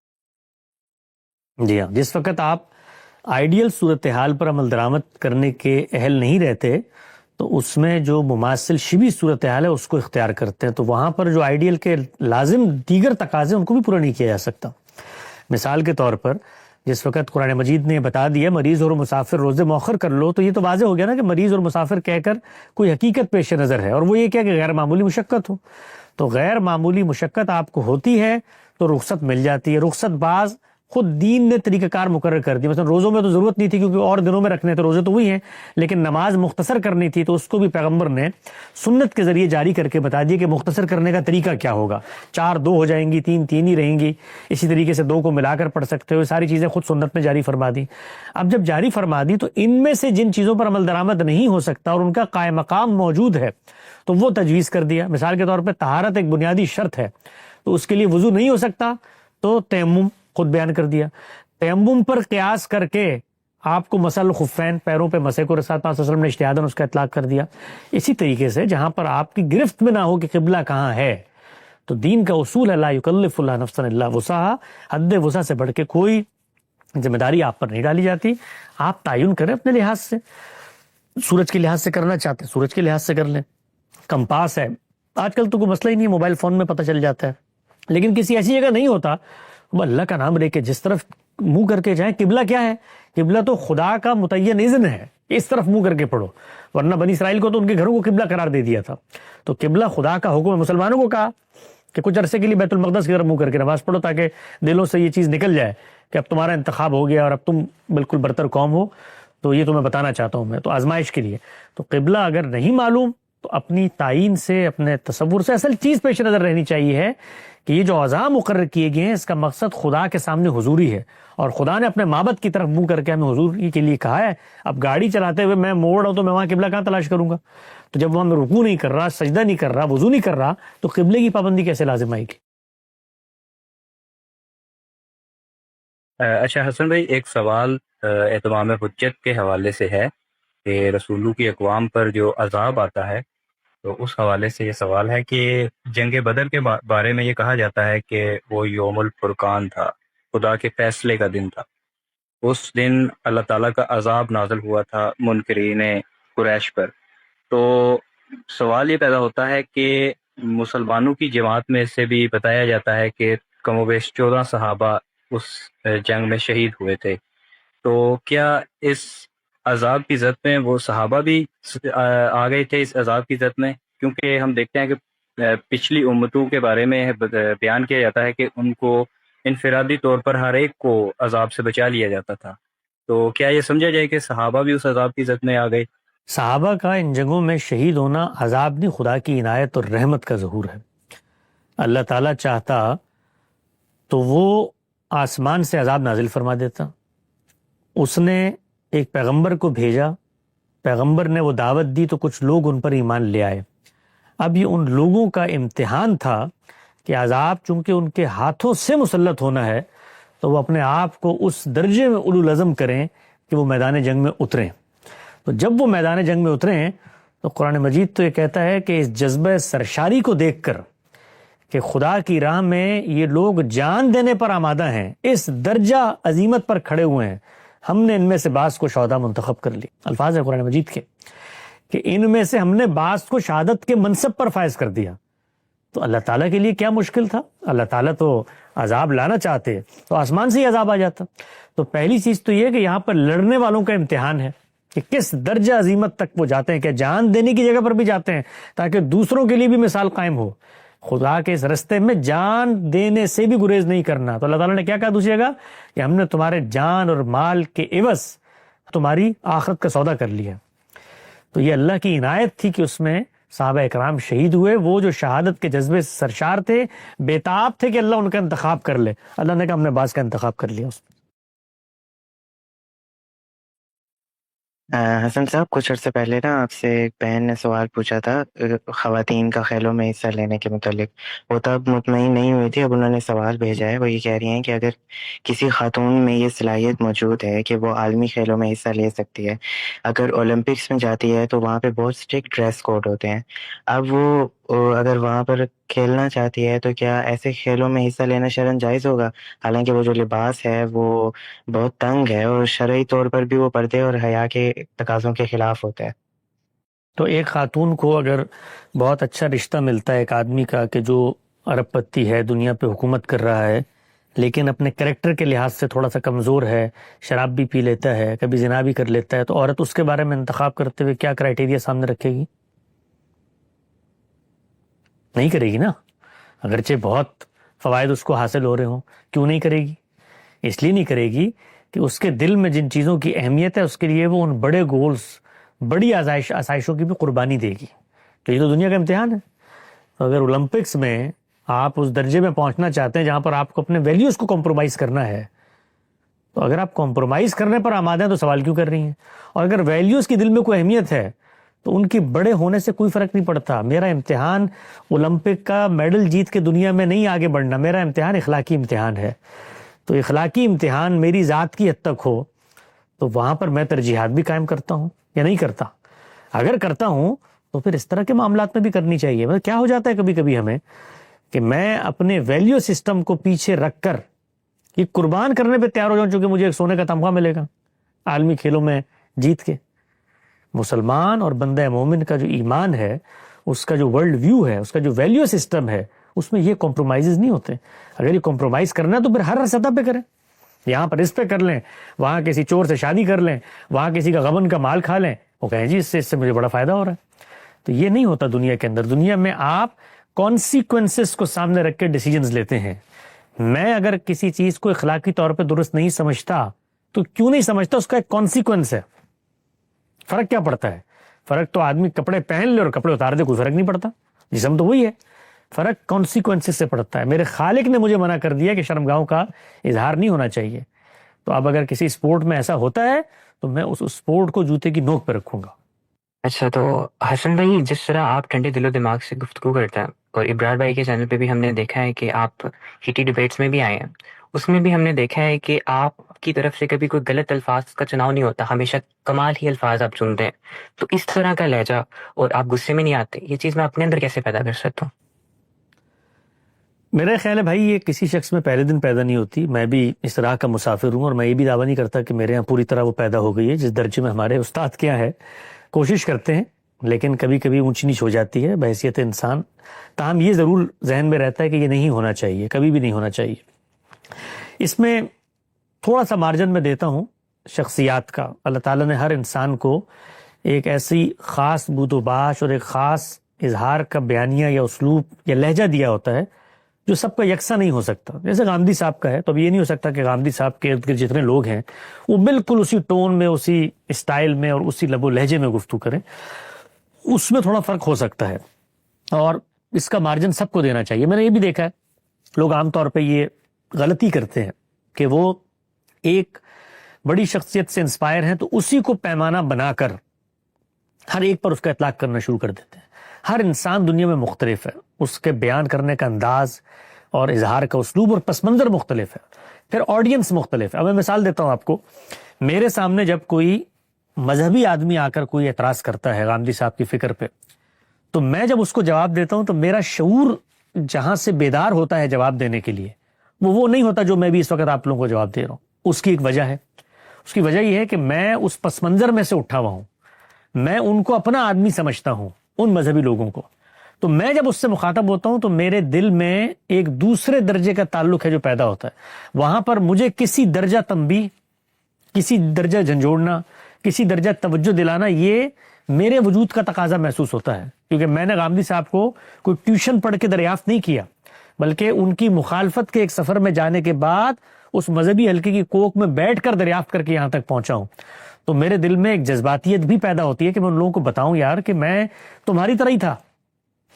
جی ہاں، جس وقت آپ آئیڈیل صورتحال پر عمل درآمد کرنے کے اہل نہیں رہتے تو اس میں جو مماثل شبی صورتحال ہے اس کو اختیار کرتے ہیں، تو وہاں پر جو آئیڈیل کے لازم دیگر تقاضے ان کو بھی پورا نہیں کیا جا سکتا۔ مثال کے طور پر جس وقت قرآن مجید نے بتا دیا مریض اور مسافر روزے مؤخر کر لو، تو یہ تو واضح ہو گیا نا کہ مریض اور مسافر کہہ کر کوئی حقیقت پیش نظر ہے، اور وہ یہ کیا کہ غیر معمولی مشقت ہو، تو غیر معمولی مشقت آپ کو ہوتی ہے تو رخصت مل جاتی ہے۔ رخصت بعض خود دین نے طریقہ کار مقرر کر دیا. مثلا روزوں میں تو ضرورت نہیں تھی کیونکہ اور دنوں میں رکھنے تھے, روزے تو وہی ہیں, لیکن نماز مختصر کرنی تھی تو اس کو بھی پیغمبر نے سنت کے ذریعے جاری کر کے بتا دیا کہ مختصر کرنے کا طریقہ کیا ہوگا. 4 2 ہو جائیں گی, 3 3 ہی رہیں گی, اسی طریقے سے 2 کو ملا کر پڑھ سکتے ہو. یہ ساری چیزیں خود سنت نے جاری فرما دی. اب جب جاری فرما دی تو ان میں سے جن چیزوں پر عمل درآمد نہیں ہو سکتا اور ان کا قائم مقام موجود ہے تو وہ تجویز کر دیا. مثال کے طور پہ طہارت ایک بنیادی شرط ہے, تو اس کے لیے وضو نہیں ہو سکتا تو تیمم خود بیان کر دیا. تیمم پر قیاس کر کے آپ کو مسح الخفین, پیروں پہ مسح کو رسول پاک صلی اللہ علیہ وسلم نے اجتہاداً اس کا اطلاق کر دیا. اسی طریقے سے جہاں پر آپ کی گرفت میں نہ ہو کہ قبلہ کہاں ہے, تو دین کا اصول ہے لا یکلف اللہ نفسا الا وسعها, حد وسع سے بڑھ کے کوئی ذمہ داری آپ پر نہیں ڈالی جاتی. آپ تعین کریں اپنے لحاظ سے, سورج کے لحاظ سے کرنا چاہتے ہیں سورج کے لحاظ سے کر لیں. کمپاس ہے, آج کل تو کوئی مسئلہ ہی نہیں ہے, موبائل فون میں پتہ چل جاتا ہے. لیکن کسی ایسی جگہ نہیں ہوتا, وہ اللہ کا نام لے کے جس طرف منہ کر کے جائیں. قبلہ کیا ہے؟ قبلہ تو خدا کا متعین اذن ہے, اس طرف منہ کر کے پڑھو, ورنہ بنی اسرائیل کو تو ان کے گھروں کو قبلہ قرار دے دیا تھا. تو قبلہ خدا کا حکم ہے. مسلمانوں کو کہا کہ کچھ عرصے کے لیے بیت المقدس کی طرف منہ کر کے نماز پڑھو تاکہ دلوں سے یہ چیز نکل جائے کہ اب تمہارا انتخاب ہو گیا اور اب تم بالکل برتر قوم ہو. تو یہ تمہیں بتانا چاہتا ہوں میں, تو آزمائش کے لیے. تو قبلہ اگر نہیں معلوم تو اپنی تعین سے, اپنے تصور سے اصل چیز پیش نظر رہنی چاہیے ہے کہ یہ جو اعضاء مقرر کیے گئے ہیں اس کا مقصد خدا کے سامنے حضوری ہے, اور خدا نے اپنے معبد کی طرف منہ کر کے ہمیں حضوری کے لیے کہا ہے. اب گاڑی چلاتے ہوئے میں موڑ رہا ہوں تو میں وہاں قبلہ کہاں تلاش کروں گا؟ تو جب وہاں میں رکوع نہیں کر رہا, سجدہ نہیں کر رہا, وضو نہیں کر رہا, تو قبلے کی پابندی کیسے لازم آئے گی؟ اچھا حسن بھائی, ایک سوال اہتمام حجت کے حوالے سے ہے کہ رسولوں کی اقوام پر جو عذاب آتا ہے, تو اس حوالے سے یہ سوال ہے کہ جنگ بدر کے بارے میں یہ کہا جاتا ہے کہ وہ یوم الفرقان تھا, خدا کے فیصلے کا دن تھا. اس دن اللہ تعالیٰ کا عذاب نازل ہوا تھا منکرین قریش پر. تو سوال یہ پیدا ہوتا ہے کہ مسلمانوں کی جماعت میں سے بھی بتایا جاتا ہے کہ کم و بیش 14 صحابہ اس جنگ میں شہید ہوئے تھے. تو کیا اس عذاب کی زد میں وہ صحابہ بھی آ گئے تھے اس عذاب کی زد میں؟ کیونکہ ہم دیکھتے ہیں کہ پچھلی امتوں کے بارے میں بیان کیا جاتا ہے کہ ان کو انفرادی طور پر ہر ایک کو عذاب سے بچا لیا جاتا تھا. تو کیا یہ سمجھا جائے کہ صحابہ بھی اس عذاب کی زد میں آ گئے؟ صحابہ کا ان جنگوں میں شہید ہونا عذاب نہیں, خدا کی عنایت اور رحمت کا ظہور ہے. اللہ تعالیٰ چاہتا تو وہ آسمان سے عذاب نازل فرما دیتا. اس نے ایک پیغمبر کو بھیجا, پیغمبر نے وہ دعوت دی تو کچھ لوگ ان پر ایمان لے آئے. اب یہ ان لوگوں کا امتحان تھا کہ عذاب چونکہ ان کے ہاتھوں سے مسلط ہونا ہے تو وہ اپنے آپ کو اس درجے میں اولو العزم کریں کہ وہ میدان جنگ میں اتریں. تو جب وہ میدان جنگ میں اتریں تو قرآن مجید تو یہ کہتا ہے کہ اس جذبہ سرشاری کو دیکھ کر کہ خدا کی راہ میں یہ لوگ جان دینے پر آمادہ ہیں, اس درجہ عظیمت پر کھڑے ہوئے ہیں, ہم نے ان میں سے بعض کو شہداء منتخب کر لی. الفاظ ہے قرآن مجید کے کہ ان میں سے ہم نے بعض کو شہادت کے منصب پر فائز کر دیا. تو اللہ تعالیٰ کے لیے کیا مشکل تھا؟ اللہ تعالیٰ تو عذاب لانا چاہتے تو آسمان سے ہی عذاب آ جاتا. تو پہلی چیز تو یہ کہ یہاں پر لڑنے والوں کا امتحان ہے کہ کس درجہ عظیمت تک وہ جاتے ہیں, کہ جان دینے کی جگہ پر بھی جاتے ہیں تاکہ دوسروں کے لیے بھی مثال قائم ہو. خدا کے اس رستے میں جان دینے سے بھی گریز نہیں کرنا. تو اللہ تعالیٰ نے کیا کہا دوسری جگہ کہ ہم نے تمہارے جان اور مال کے عوض تمہاری آخرت کا سودا کر لیا. تو یہ اللہ کی عنایت تھی کہ اس میں صحابہ اکرام شہید ہوئے. وہ جو شہادت کے جذبے سے سرشار تھے, بیتاب تھے کہ اللہ ان کا انتخاب کر لے, اللہ نے کہا ہم نے بعض کا انتخاب کر لیا اس میں. حسن صاحب, کچھ عرصے پہلے نا آپ سے ایک بہن نے سوال پوچھا تھا خواتین کا کھیلوں میں حصہ لینے کے متعلق. وہ تب مطمئن نہیں ہوئی تھی, اب انہوں نے سوال بھیجا ہے. وہ یہ کہہ رہی ہیں کہ اگر کسی خاتون میں یہ صلاحیت موجود ہے کہ وہ عالمی کھیلوں میں حصہ لے سکتی ہے, اگر اولمپکس میں جاتی ہے تو وہاں پہ بہت اسٹرکٹ ڈریس کوڈ ہوتے ہیں, اب وہ اگر وہاں پر کھیلنا چاہتی ہے تو کیا ایسے کھیلوں میں حصہ لینا شرعاً جائز ہوگا؟ حالانکہ وہ جو لباس ہے وہ بہت تنگ ہے اور شرعی طور پر بھی وہ پردے اور حیا کے تقاضوں کے خلاف ہوتا ہے. تو ایک خاتون کو اگر بہت اچھا رشتہ ملتا ہے ایک آدمی کا کہ جو ارب پتی ہے, دنیا پہ حکومت کر رہا ہے, لیکن اپنے کریکٹر کے لحاظ سے تھوڑا سا کمزور ہے, شراب بھی پی لیتا ہے, کبھی زنا بھی کر لیتا ہے, تو عورت اس کے بارے میں انتخاب کرتے ہوئے کیا کرائیٹیریا سامنے رکھے گی؟ نہیں کرے گی نا. اگرچہ بہت فوائد اس کو حاصل ہو رہے ہوں, کیوں نہیں کرے گی؟ اس لیے نہیں کرے گی کہ اس کے دل میں جن چیزوں کی اہمیت ہے اس کے لیے وہ ان بڑے گولز، بڑی آسائشوں کی بھی قربانی دے گی. تو یہ تو دنیا کا امتحان ہے. تو اگر اولمپکس میں آپ اس درجے میں پہنچنا چاہتے ہیں جہاں پر آپ کو اپنے ویلیوز کو کمپرومائز کرنا ہے، تو اگر آپ کمپرومائز کرنے پر آمادہ ہیں تو سوال کیوں کر رہی ہیں؟ اور اگر ویلیوز کی دل میں کوئی اہمیت ہے تو ان کی بڑے ہونے سے کوئی فرق نہیں پڑتا. میرا امتحان اولمپک کا میڈل جیت کے دنیا میں نہیں آگے بڑھنا، میرا امتحان اخلاقی امتحان ہے. تو اخلاقی امتحان میری ذات کی حد تک ہو تو وہاں پر میں ترجیحات بھی قائم کرتا ہوں یا نہیں کرتا. اگر کرتا ہوں تو پھر اس طرح کے معاملات میں بھی کرنی چاہیے. مطلب کیا ہو جاتا ہے کبھی کبھی ہمیں کہ میں اپنے ویلیو سسٹم کو پیچھے رکھ کر یہ قربان کرنے پہ تیار ہو جاؤں چونکہ مجھے ایک سونے کا تمغہ ملے گا عالمی کھیلوں میں جیت کے. مسلمان اور بندہ مومن کا جو ایمان ہے، اس کا جو ورلڈ ویو ہے، اس کا جو ویلیو سسٹم ہے، اس میں یہ کمپرومائزز نہیں ہوتے. اگر یہ کمپرومائز کرنا ہے تو پھر ہر سطح پہ کریں. یہاں پر اس پہ کر لیں، وہاں کسی چور سے شادی کر لیں، وہاں کسی کا غبن کا مال کھا لیں، وہ کہیں جی اس سے مجھے بڑا فائدہ ہو رہا ہے. تو یہ نہیں ہوتا دنیا کے اندر. دنیا میں آپ کانسیکوینسز کو سامنے رکھ کے ڈیسیجنز لیتے ہیں. میں اگر کسی چیز کو اخلاقی طور پہ درست نہیں سمجھتا تو کیوں نہیں سمجھتا، اس کا ایک کانسیکوینس ہے. فرق کیا پڑتا ہے؟ فرق تو آدمی کپڑے پہن لے اور کپڑے اتار دے، کوئی فرق نہیں پڑتا. جسم تو وہی ہے. فرق کانسیکوینسز سے پڑتا ہے. میرے خالق نے مجھے منع کر دیا کہ شرمگاہوں کا اظہار نہیں ہونا چاہیے. تو اب اگر کسی اسپورٹ میں ایسا ہوتا ہے تو میں اس اسپورٹ کو جوتے کی نوک پہ رکھوں گا. اچھا، تو حسن بھائی، جس طرح آپ ٹھنڈے دل و دماغ سے گفتگو کرتے ہیں، اور ابرار بھائی کے چینل پہ بھی ہم نے دیکھا ہے کہ آپ ہیٹی ڈیبیٹس میں بھی آئے ہیں، اس میں بھی ہم نے دیکھا ہے کہ آپ کی طرف سے کبھی کوئی غلط الفاظ کا چناؤ نہیں ہوتا، ہمیشہ کمال ہی الفاظ آپ چنتے ہیں. تو اس طرح کا لہجہ اور آپ غصے میں نہیں آتے، یہ چیز میں اپنے اندر کیسے پیدا کر سکتا ہوں؟ میرا خیال ہے بھائی یہ کسی شخص میں پہلے دن پیدا نہیں ہوتی. میں بھی اس طرح کا مسافر ہوں اور میں یہ بھی دعویٰ نہیں کرتا کہ میرے یہاں پوری طرح وہ پیدا ہو گئی ہے. جس درجے میں ہمارے استاد کیا ہے کوشش کرتے ہیں، لیکن کبھی کبھی اونچ نیچ ہو جاتی ہے بحیثیت انسان. تاہم یہ ضرور ذہن میں رہتا ہے کہ یہ نہیں ہونا چاہیے، کبھی بھی نہیں ہونا چاہیے. اس میں تھوڑا سا مارجن میں دیتا ہوں شخصیات کا. اللہ تعالیٰ نے ہر انسان کو ایک ایسی خاص بود و باش اور ایک خاص اظہار کا بیانیہ یا اسلوب یا لہجہ دیا ہوتا ہے جو سب کا یکساں نہیں ہو سکتا. جیسے گاندھی صاحب کا ہے، تو اب یہ نہیں ہو سکتا کہ گاندھی صاحب کے ارد گرد جتنے لوگ ہیں وہ بالکل اسی ٹون میں، اسی اسٹائل میں اور اسی لب و لہجے میں گفتگو کریں. اس میں تھوڑا فرق ہو سکتا ہے اور اس کا مارجن سب کو دینا چاہیے. میں نے یہ بھی دیکھا ہے لوگ عام طور پہ یہ غلطی کرتے ہیں کہ وہ ایک بڑی شخصیت سے انسپائر ہیں تو اسی کو پیمانہ بنا کر ہر ایک پر اس کا اطلاق کرنا شروع کر دیتے ہیں. ہر انسان دنیا میں مختلف ہے، اس کے بیان کرنے کا انداز اور اظہار کا اسلوب اور پس منظر مختلف ہے، پھر آڈینس مختلف ہے. اب میں مثال دیتا ہوں آپ کو. میرے سامنے جب کوئی مذہبی آدمی آ کر کوئی اعتراض کرتا ہے گاندھی صاحب کی فکر پہ، تو میں جب اس کو جواب دیتا ہوں تو میرا شعور جہاں سے بیدار ہوتا ہے جواب دینے کے لیے وہ نہیں ہوتا جو میں بھی اس وقت آپ لوگوں کو جواب دے رہا ہوں. اس کی ایک وجہ ہے. اس کی وجہ یہ ہے کہ میں اس پس منظر میں سے اٹھا ہوا ہوں. میں ان کو اپنا آدمی سمجھتا ہوں، ان مذہبی لوگوں کو. تو میں جب اس سے مخاطب ہوتا ہوں تو میرے دل میں ایک دوسرے درجے کا تعلق ہے جو پیدا ہوتا ہے. وہاں پر مجھے کسی درجہ تنبیہ، کسی درجہ جھنجھوڑنا، کسی درجہ توجہ دلانا، یہ میرے وجود کا تقاضا محسوس ہوتا ہے. کیونکہ میں نے گاندھی صاحب کو کوئی ٹیوشن پڑھ کے دریافت نہیں کیا، بلکہ ان کی مخالفت کے ایک سفر میں جانے کے بعد اس مذہبی حلقے کی کوکھ میں بیٹھ کر دریافت کر کے یہاں تک پہنچا ہوں. تو میرے دل میں ایک جذباتیت بھی پیدا ہوتی ہے کہ میں ان لوگوں کو بتاؤں یار کہ میں تمہاری طرح ہی تھا،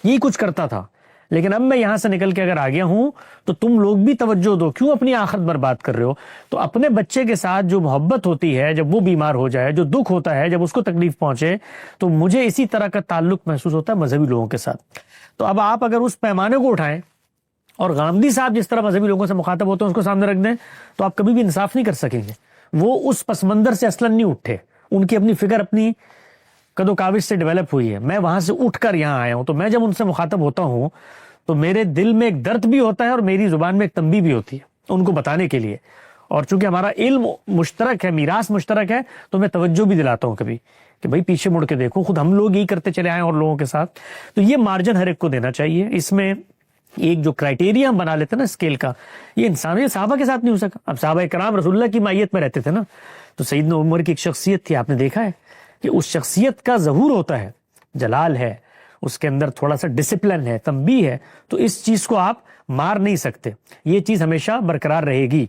یہی کچھ کرتا تھا، لیکن اب میں یہاں سے نکل کے اگر آ گیا ہوں تو تم لوگ بھی توجہ دو. کیوں اپنی آخرت برباد کر رہے ہو؟ تو اپنے بچے کے ساتھ جو محبت ہوتی ہے جب وہ بیمار ہو جائے، جو دکھ ہوتا ہے جب اس کو تکلیف پہنچے، تو مجھے اسی طرح کا تعلق محسوس ہوتا ہے مذہبی لوگوں کے ساتھ. تو اب آپ اگر اس پیمانے کو اٹھائیں اور گاندھی صاحب جس طرح مذہبی لوگوں سے مخاطب ہوتے ہیں اس کو سامنے رکھ دیں تو آپ کبھی بھی انصاف نہیں کر سکیں گے. وہ اس پس منظر سے اصلاً نہیں اٹھے، ان کی اپنی فکر اپنی قد و کاوش سے ڈیولپ ہوئی ہے. میں وہاں سے اٹھ کر یہاں آیا ہوں. تو میں جب ان سے مخاطب ہوتا ہوں تو میرے دل میں ایک درد بھی ہوتا ہے اور میری زبان میں ایک تنبیہ بھی ہوتی ہے ان کو بتانے کے لیے. اور چونکہ ہمارا علم مشترک ہے، میراث مشترک ہے، تو میں توجہ بھی دلاتا ہوں کبھی کہ بھائی پیچھے مڑ کے دیکھو، خود ہم لوگ یہی کرتے چلے آئے اور لوگوں کے ساتھ. تو یہ مارجن ہر ایک کو دینا چاہیے. اس میں ایک جو کرائٹیریا ہم بنا لیتے ہیں نا اسکیل کا، یہ انسانوں یا صحابہ کے ساتھ نہیں ہو سکا. اب صحابہ کرام رسول اللہ کی مائیت میں رہتے تھے نا، تو سیدنا عمر کی ایک شخصیت تھی، آپ نے دیکھا ہے کہ اس شخصیت کا ظہور ہوتا ہے، جلال ہے، اس کے اندر تھوڑا سا ڈسپلن ہے، تنبیہ ہے. تو اس چیز کو آپ مار نہیں سکتے، یہ چیز ہمیشہ برقرار رہے گی.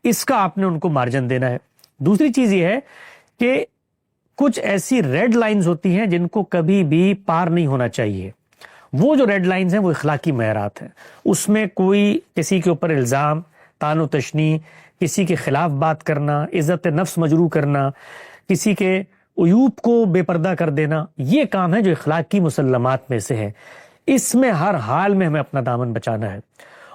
اس کا آپ نے ان کو مارجن دینا ہے. دوسری چیز یہ ہے کہ کچھ ایسی ریڈ لائنز ہوتی ہیں جن کو کبھی بھی پار نہیں ہونا چاہیے. وہ جو ریڈ لائنز ہیں وہ اخلاقی معیارات ہیں. اس میں کوئی کسی کے اوپر الزام، طعن و تشنیع، کسی کے خلاف بات کرنا، عزت نفس مجروح کرنا، کسی کے عیوب کو بے پردہ کر دینا، یہ کام ہے جو اخلاقی مسلمات میں سے ہے. اس میں ہر حال میں ہمیں اپنا دامن بچانا ہے.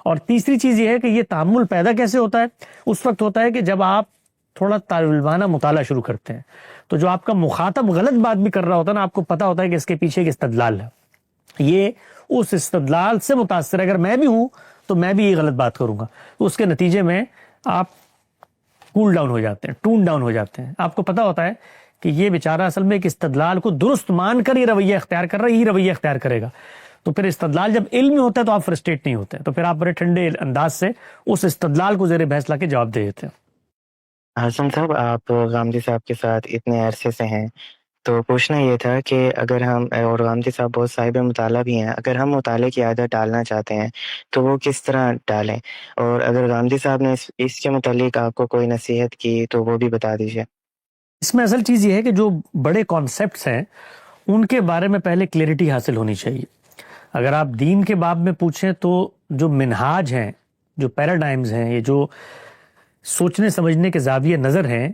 اور تیسری چیز یہ ہے کہ یہ تحمل پیدا کیسے ہوتا ہے؟ اس وقت ہوتا ہے کہ جب آپ تھوڑا طالب علمانہ مطالعہ شروع کرتے ہیں تو جو آپ کا مخاطب غلط بات بھی کر رہا ہوتا ہے نا، آپ کو پتا ہوتا ہے کہ اس کے پیچھے ایک استدلال ہے. یہ اس استدلال سے متاثر ہے. اگر میں بھی ہوں تو میں بھی یہ غلط بات کروں گا. تو اس کے نتیجے میں آپ کول ڈاؤن ہو جاتے ہیں، ٹون ڈاؤن ہو جاتے ہیں. آپ کو پتا ہوتا ہے کہ یہ بیچارہ اصل میں ایک استدلال کو درست مان کر یہ رویہ اختیار کر رہا ہے، یہی رویہ اختیار کرے گا. تو پھر استدلال جب علم میں ہوتا ہے تو آپ فرسٹریٹ نہیں ہوتے، تو پھر آپ بڑے ٹھنڈے انداز سے اس استدلال کو زیر بحث لا کے جواب دے دیتے ہیں. حسن صاحب، آپ غامدی صاحب کے ساتھ اتنے عرصے سے ہیں، تو پوچھنا یہ تھا کہ اگر ہم، اور غامدی صاحب بہت صاحب مطالعہ بھی ہیں، اگر ہم مطالعے کی عادت ڈالنا چاہتے ہیں تو وہ کس طرح ڈالیں؟ اور اگر غامدی صاحب نے اس کے متعلق آپ کو کوئی نصیحت کی تو وہ بھی بتا دیجیے. اس میں اصل چیز یہ ہے کہ جو بڑے کانسیپٹس ہیں ان کے بارے میں پہلے کلیئرٹی حاصل ہونی چاہیے. اگر آپ دین کے باب میں پوچھیں تو جو منہاج ہیں، جو پیراڈائمز ہیں، یہ جو سوچنے سمجھنے کے زاویہ نظر ہیں،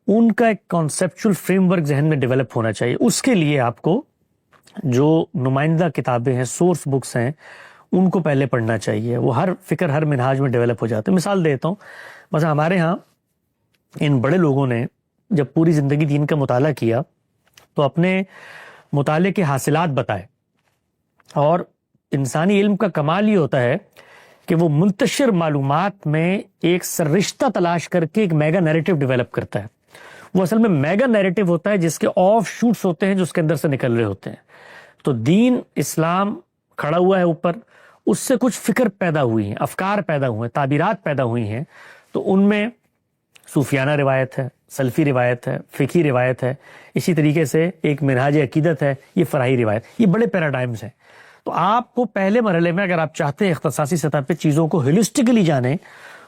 ان کا ایک کانسیپچول فریم ورک ذہن میں ڈیولپ ہونا چاہیے. اس کے لیے آپ کو جو نمائندہ کتابیں ہیں، سورس بکس ہیں، ان کو پہلے پڑھنا چاہیے. وہ ہر فکر ہر منہاج میں ڈیولپ ہو جاتے ہیں. مثال دیتا ہوں، بس ہمارے ہاں ان بڑے لوگوں نے جب پوری زندگی دین کا مطالعہ کیا تو اپنے مطالعے کے حاصلات بتائے. اور انسانی علم کا کمال یہ ہوتا ہے کہ وہ منتشر معلومات میں ایک سررشتہ تلاش کر کے ایک میگا نیریٹو ڈیولپ کرتا ہے. وہ اصل میں میگا نیریٹو ہوتا ہے جس کے آف شوٹس ہوتے ہیں جو اس کے اندر سے نکل رہے ہوتے ہیں. تو دین اسلام کھڑا ہوا ہے اوپر، اس سے کچھ فکر پیدا ہوئی ہیں، افکار پیدا ہوئے ہیں، تعبیرات پیدا ہوئی ہیں. تو ان میں صوفیانہ روایت ہے، سلفی روایت ہے، فقہی روایت ہے، اسی طریقے سے ایک منہاج عقیدت ہے، یہ فراہی روایت. یہ بڑے پیراڈائمز ہیں. تو آپ کو پہلے مرحلے میں اگر آپ چاہتے ہیں اختصاصی سطح پہ چیزوں کو ہولسٹکلی جانیں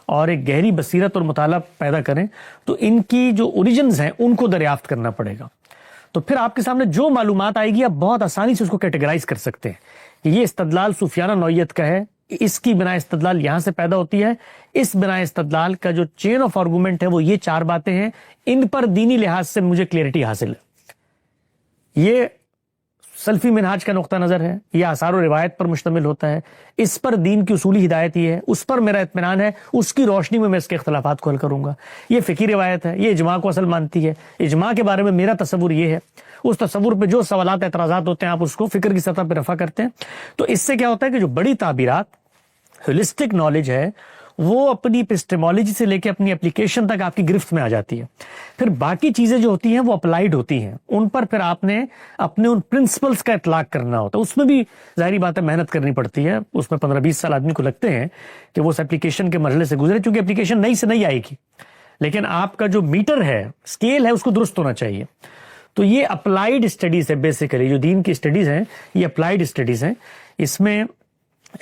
اور ایک گہری بصیرت اور مطالعہ پیدا کریں، تو ان کی جو اوریجنز ہیں ان کو دریافت کرنا پڑے گا. تو پھر آپ کے سامنے جو معلومات آئے گی آپ بہت آسانی سے اس کو کیٹیگرائز کر سکتے ہیں کہ یہ استدلال صوفیانہ نوعیت کا ہے، اس کی بنا استدلال یہاں سے پیدا ہوتی ہے، اس بنا استدلال کا جو چین آف آرگومنٹ ہے وہ یہ 4 باتیں ہیں، ان پر دینی لحاظ سے مجھے کلیئرٹی حاصل ہے. یہ سلفی منہاج کا نقطہ نظر ہے، یہ آثار و روایت پر مشتمل ہوتا ہے، اس پر دین کی اصولی ہدایت یہ ہے، اس پر میرا اطمینان ہے، اس کی روشنی میں اس کے اختلافات کو حل کروں گا. یہ فقہی روایت ہے، یہ اجماع کو اصل مانتی ہے، اجماع کے بارے میں میرا تصور یہ ہے. اس تصور پہ جو سوالات اعتراضات ہوتے ہیں آپ اس کو فکر کی سطح پہ رفع کرتے ہیں. تو اس سے کیا ہوتا ہے کہ جو بڑی تعبیرات، ہولسٹک نالج ہے، وہ اپنی اپسٹیمولوجی سے لے کے اپنی اپلیکیشن تک آپ کی گرفت میں آ جاتی ہے. پھر باقی چیزیں جو ہوتی ہیں وہ اپلائیڈ ہوتی ہیں، ان پر پھر آپ نے اپنے ان پرنسپلز کا اطلاق کرنا ہوتا ہے. اس میں بھی ظاہری بات ہے محنت کرنی پڑتی ہے، اس میں 15-20 سال آدمی کو لگتے ہیں کہ وہ اس اپلیکیشن کے مرحلے سے گزرے، چونکہ اپلیکیشن نئی سے نئی آئے گی، لیکن آپ کا جو میٹر ہے، اسکیل ہے، اس کو درست ہونا چاہیے. تو یہ اپلائیڈ اسٹڈیز ہے. بیسیکلی جو دین کی اسٹڈیز ہیں یہ اپلائیڈ اسٹڈیز ہیں. اس میں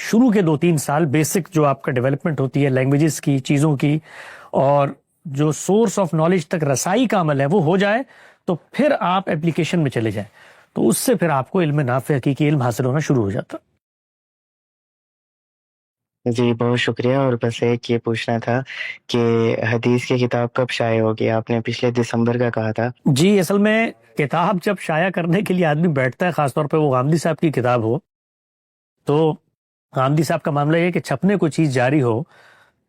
شروع کے 2-3 سال بیسک جو آپ کا ڈیولپمنٹ ہوتی ہے لینگویجز کی، چیزوں کی، اور جو سورس آف نالج تک رسائی کا عمل ہے وہ ہو جائے تو پھر آپ اپلیکیشن میں چلے جائیں. تو اس سے پھر آپ کو علم نافع، حقیقی علم حاصل ہونا شروع ہو جاتا. جی بہت شکریہ. اور بس ایک یہ پوچھنا تھا کہ حدیث کی کتاب کب شائع ہوگی؟ آپ نے پچھلے دسمبر کا کہا تھا. جی اصل میں کتاب جب شائع کرنے کے لیے آدمی بیٹھتا ہے، خاص طور پہ وہ غامدی صاحب کی کتاب ہو، تو غامدی صاحب کا معاملہ یہ ہے کہ چھپنے کوئی چیز جاری ہو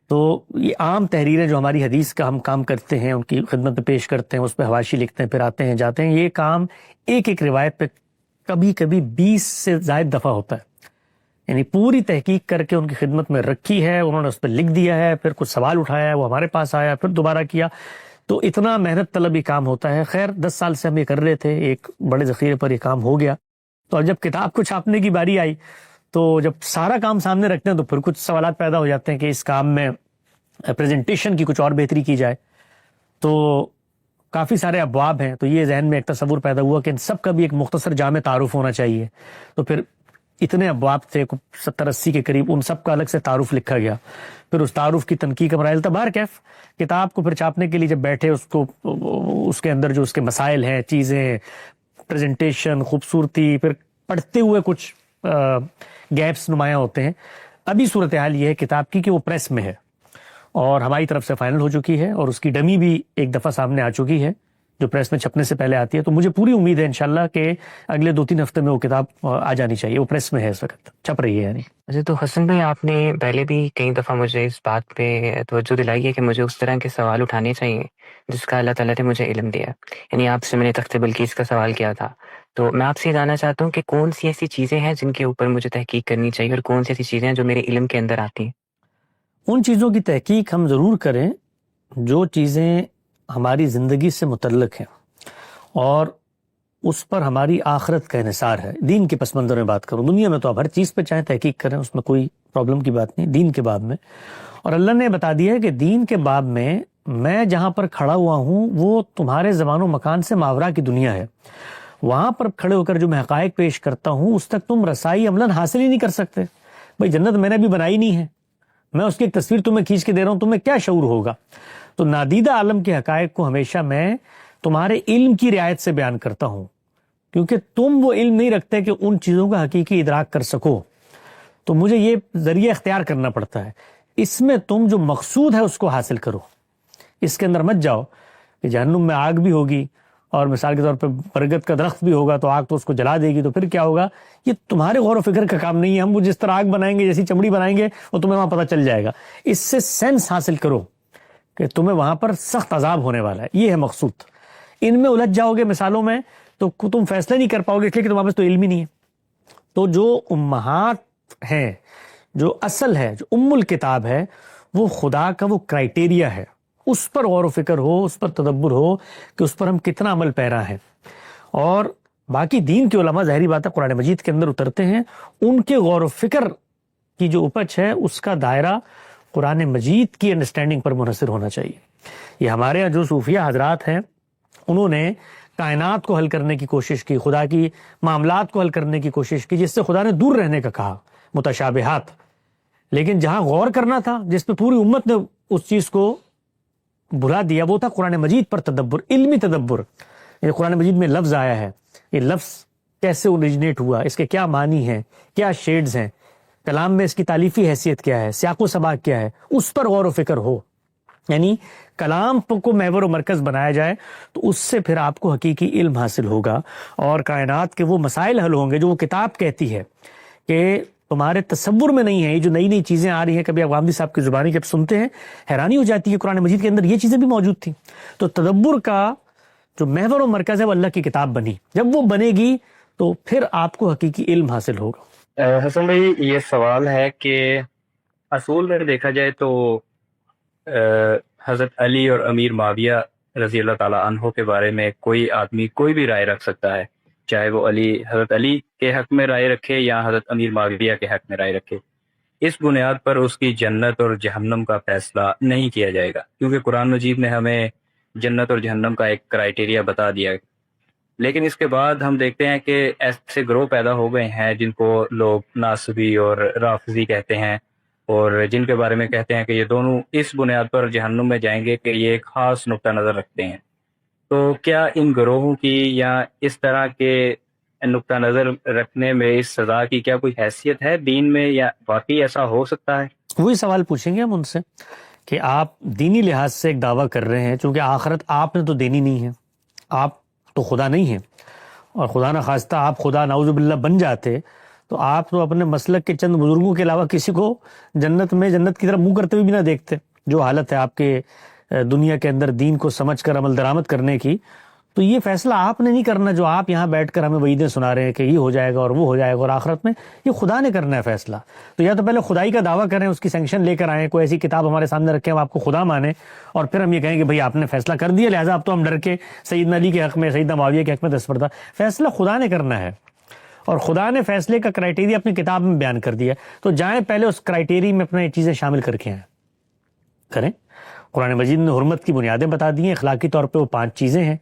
تو یہ عام تحریریں جو ہماری حدیث کا ہم کام کرتے ہیں ان کی خدمت میں پیش کرتے ہیں، اس پہ حواشی لکھتے ہیں، پھر آتے ہیں جاتے ہیں، یہ کام ایک روایت پہ کبھی کبھی 20 سے زائد دفعہ ہوتا ہے. یعنی پوری تحقیق کر کے ان کی خدمت میں رکھی ہے، انہوں نے اس پہ لکھ دیا ہے، پھر کچھ سوال اٹھایا ہے، وہ ہمارے پاس آیا، پھر دوبارہ کیا. تو اتنا محنت طلب یہ کام ہوتا ہے. خیر 10 سال سے ہم یہ کر رہے تھے، ایک بڑے ذخیرے پر یہ کام ہو گیا. تو جب کتاب کو چھاپنے کی باری آئی تو جب سارا کام سامنے رکھتے ہیں تو پھر کچھ سوالات پیدا ہو جاتے ہیں کہ اس کام میں پریزنٹیشن کی کچھ اور بہتری کی جائے. تو کافی سارے ابواب ہیں، تو یہ ذہن میں ایک تصور پیدا ہوا کہ ان سب کا بھی ایک مختصر جامع تعارف ہونا چاہیے. تو پھر اتنے ابواب تھے 70-80 کے قریب، ان سب کا الگ سے تعارف لکھا گیا، پھر اس تعارف کی تنقیح کا مراحل تھا. بہرکیف کتاب کو پھر چھاپنے کے لیے جب بیٹھے، اس کو اس کے اندر جو اس کے مسائل ہیں، چیزیں، پریزنٹیشن، خوبصورتی، پھر پڑھتے ہوئے کچھ گیپس نمایاں ہوتے ہیں. ابھی صورتحال یہ ہے کتاب کی کہ وہ پریس میں ہے اور ہماری طرف سے فائنل ہو چکی ہے، اور اس کی ڈمی بھی ایک دفعہ سامنے آ چکی ہے جو پریس میں چھپنے سے پہلے آتی ہے. تو مجھے پوری امید ہے انشاءاللہ کہ اگلے 2-3 ہفتے میں وہ کتاب آ جانی چاہیے. وہ پریس میں ہے، اس وقت چھپ رہی ہے. یعنی اچھا، تو حسن بھائی آپ نے پہلے بھی کئی دفعہ مجھے اس بات پہ توجہ دلائی ہے کہ مجھے اس طرح کے سوال اٹھانے چاہیے جس کا اللہ تعالیٰ نے مجھے علم دیا. یعنی آپ سے میں نے تخت بلقیس کا سوال کیا تھا، تو میں آپ سے یہ جاننا چاہتا ہوں کہ کون سی ایسی چیزیں ہیں جن کے اوپر مجھے تحقیق کرنی چاہیے، اور کون سی ایسی چیزیں ہیں جو میرے علم کے اندر آتی ہیں. ان چیزوں کی تحقیق ہم ضرور کریں جو چیزیں ہماری زندگی سے متعلق ہیں اور اس پر ہماری آخرت کا انحصار ہے. دین کے پس منظر میں بات کروں، دنیا میں تو آپ ہر چیز پہ چاہیں تحقیق کریں، اس میں کوئی پرابلم کی بات نہیں. دین کے باب میں، اور اللہ نے بتا دیا ہے کہ دین کے باب میں جہاں پر کھڑا ہوا ہوں وہ تمہارے زمان و مکان سے ماورا کی دنیا ہے. وہاں پر کھڑے ہو کر جو میں حقائق پیش کرتا ہوں اس تک تم رسائی عملاً حاصل ہی نہیں کر سکتے. بھئی جنت میں نے بھی بنائی نہیں ہے، میں اس کی ایک تصویر تمہیں کھینچ کے دے رہا ہوں، تمہیں کیا شعور ہوگا؟ تو نادیدہ عالم کے حقائق کو ہمیشہ میں تمہارے علم کی رعایت سے بیان کرتا ہوں، کیونکہ تم وہ علم نہیں رکھتے کہ ان چیزوں کا حقیقی ادراک کر سکو. تو مجھے یہ ذریعہ اختیار کرنا پڑتا ہے. اس میں تم جو مقصود ہے اس کو حاصل کرو، اس کے اندر مت جاؤ کہ جہنم میں آگ بھی ہوگی اور مثال کے طور پہ برگد کا درخت بھی ہوگا تو آگ تو اس کو جلا دے گی، تو پھر کیا ہوگا؟ یہ تمہارے غور و فکر کا کام نہیں ہے. ہم وہ جس طرح آگ بنائیں گے، جیسی چمڑی بنائیں گے، وہ تمہیں وہاں پتہ چل جائے گا. اس سے سینس حاصل کرو کہ تمہیں وہاں پر سخت عذاب ہونے والا ہے. یہ ہے مقصود. ان میں الجھ جاؤ گے مثالوں میں تو تم فیصلہ نہیں کر پاؤ گے، اس لیے کہ تمہارے پاس تو علم ہی نہیں ہے. تو جو امہات ہیں، جو اصل ہے، جو ام الکتاب ہے، وہ خدا کا وہ کرائٹیریا ہے. اس پر غور و فکر ہو، اس پر تدبر ہو کہ اس پر ہم کتنا عمل پیرا ہیں. اور باقی دین کے علماء ظاہری بات ہے قرآن مجید کے اندر اترتے ہیں، ان کے غور و فکر کی جو اپج ہے اس کا دائرہ قرآن مجید کی انڈرسٹینڈنگ پر منحصر ہونا چاہیے. یہ ہمارے یہاں جو صوفیہ حضرات ہیں انہوں نے کائنات کو حل کرنے کی کوشش کی، خدا کی معاملات کو حل کرنے کی کوشش کی، جس سے خدا نے دور رہنے کا کہا، متشابہات. لیکن جہاں غور کرنا تھا، جس پہ پوری امت نے اس چیز کو بھلا دیا، وہ تھا قرآن مجید پر تدبر، علمی تدبر. یہ قرآن مجید میں لفظ آیا ہے، یہ لفظ کیسے اوریجنیٹ ہوا، اس کے کیا معنی ہیں، کیا شیڈز ہیں، کلام میں اس کی تالیفی حیثیت کیا ہے، سیاق و سباق کیا ہے، اس پر غور و فکر ہو. یعنی کلام کو محور و مرکز بنایا جائے تو اس سے پھر آپ کو حقیقی علم حاصل ہوگا اور کائنات کے وہ مسائل حل ہوں گے جو وہ کتاب کہتی ہے کہ تمہارے تصور میں نہیں ہے. یہ جو نئی نئی چیزیں آ رہی ہیں، کبھی آپ غامدی صاحب کی زبانی جب سنتے ہیں حیرانی ہو جاتی ہے، قرآن مجید کے اندر یہ چیزیں بھی موجود تھیں. تو تدبر کا جو محور و مرکز ہے وہ اللہ کی کتاب بنی. جب وہ بنے گی تو پھر آپ کو حقیقی علم حاصل ہوگا. حسن بھائی، یہ سوال ہے کہ اصول میں دیکھا جائے تو حضرت علی اور امیر معاویہ رضی اللہ تعالیٰ عنہ کے بارے میں کوئی آدمی کوئی بھی رائے رکھ سکتا ہے، چاہے وہ حضرت علی کے حق میں رائے رکھے یا حضرت امیر معاویہ کے حق میں رائے رکھے. اس بنیاد پر اس کی جنت اور جہنم کا فیصلہ نہیں کیا جائے گا، کیونکہ قرآن مجید نے ہمیں جنت اور جہنم کا ایک کرائٹیریا بتا دیا. لیکن اس کے بعد ہم دیکھتے ہیں کہ ایسے گروہ پیدا ہو گئے ہیں جن کو لوگ ناصبی اور رافضی کہتے ہیں، اور جن کے بارے میں کہتے ہیں کہ یہ دونوں اس بنیاد پر جہنم میں جائیں گے کہ یہ ایک خاص نقطہ نظر رکھتے ہیں. تو کیا ان گروہوں کی یا اس طرح کے نقطہ نظر رکھنے میں اس سزا کی کیا کوئی حیثیت ہے دین میں، یا واقعی ایسا ہو سکتا ہے؟ وہی سوال پوچھیں گے ہم ان سے کہ آپ دینی لحاظ سے ایک دعویٰ کر رہے ہیں، چونکہ آخرت آپ نے تو دینی نہیں ہے، آپ تو خدا نہیں ہیں، اور خدا نہ خواستہ آپ خدا نعوذ باللہ بن جاتے تو آپ تو اپنے مسلک کے چند بزرگوں کے علاوہ کسی کو جنت کی طرف منہ کرتے ہوئے بھی نہ دیکھتے. جو حالت ہے آپ کے دنیا کے اندر دین کو سمجھ کر عمل درآمد کرنے کی، تو یہ فیصلہ آپ نے نہیں کرنا جو آپ یہاں بیٹھ کر ہمیں وعیدیں سنا رہے ہیں کہ یہ ہو جائے گا اور وہ ہو جائے گا اور آخرت میں یہ خدا نے کرنا ہے فیصلہ. تو یا تو پہلے خدائی کا دعویٰ کریں، اس کی سینکشن لے کر آئیں، کوئی ایسی کتاب ہمارے سامنے رکھیں ہم آپ کو خدا مانیں، اور پھر ہم یہ کہیں کہ بھئی آپ نے فیصلہ کر دیا لہٰذا اب تو ہم ڈر کے سیدنا علی کے حق میں، سیدنا معاویہ کے حق میں دستبردار. فیصلہ خدا نے کرنا ہے اور خدا نے فیصلے کا کرائٹیریا اپنی کتاب میں بیان کر دیا. تو جائیں پہلے اس کرائٹیریا میں اپنے چیزیں شامل کر کے آئیں کریں. قرآن مجید نے حرمت کی بنیادیں بتا دی ہیں، اخلاقی طور پہ وہ 5 چیزیں ہیں،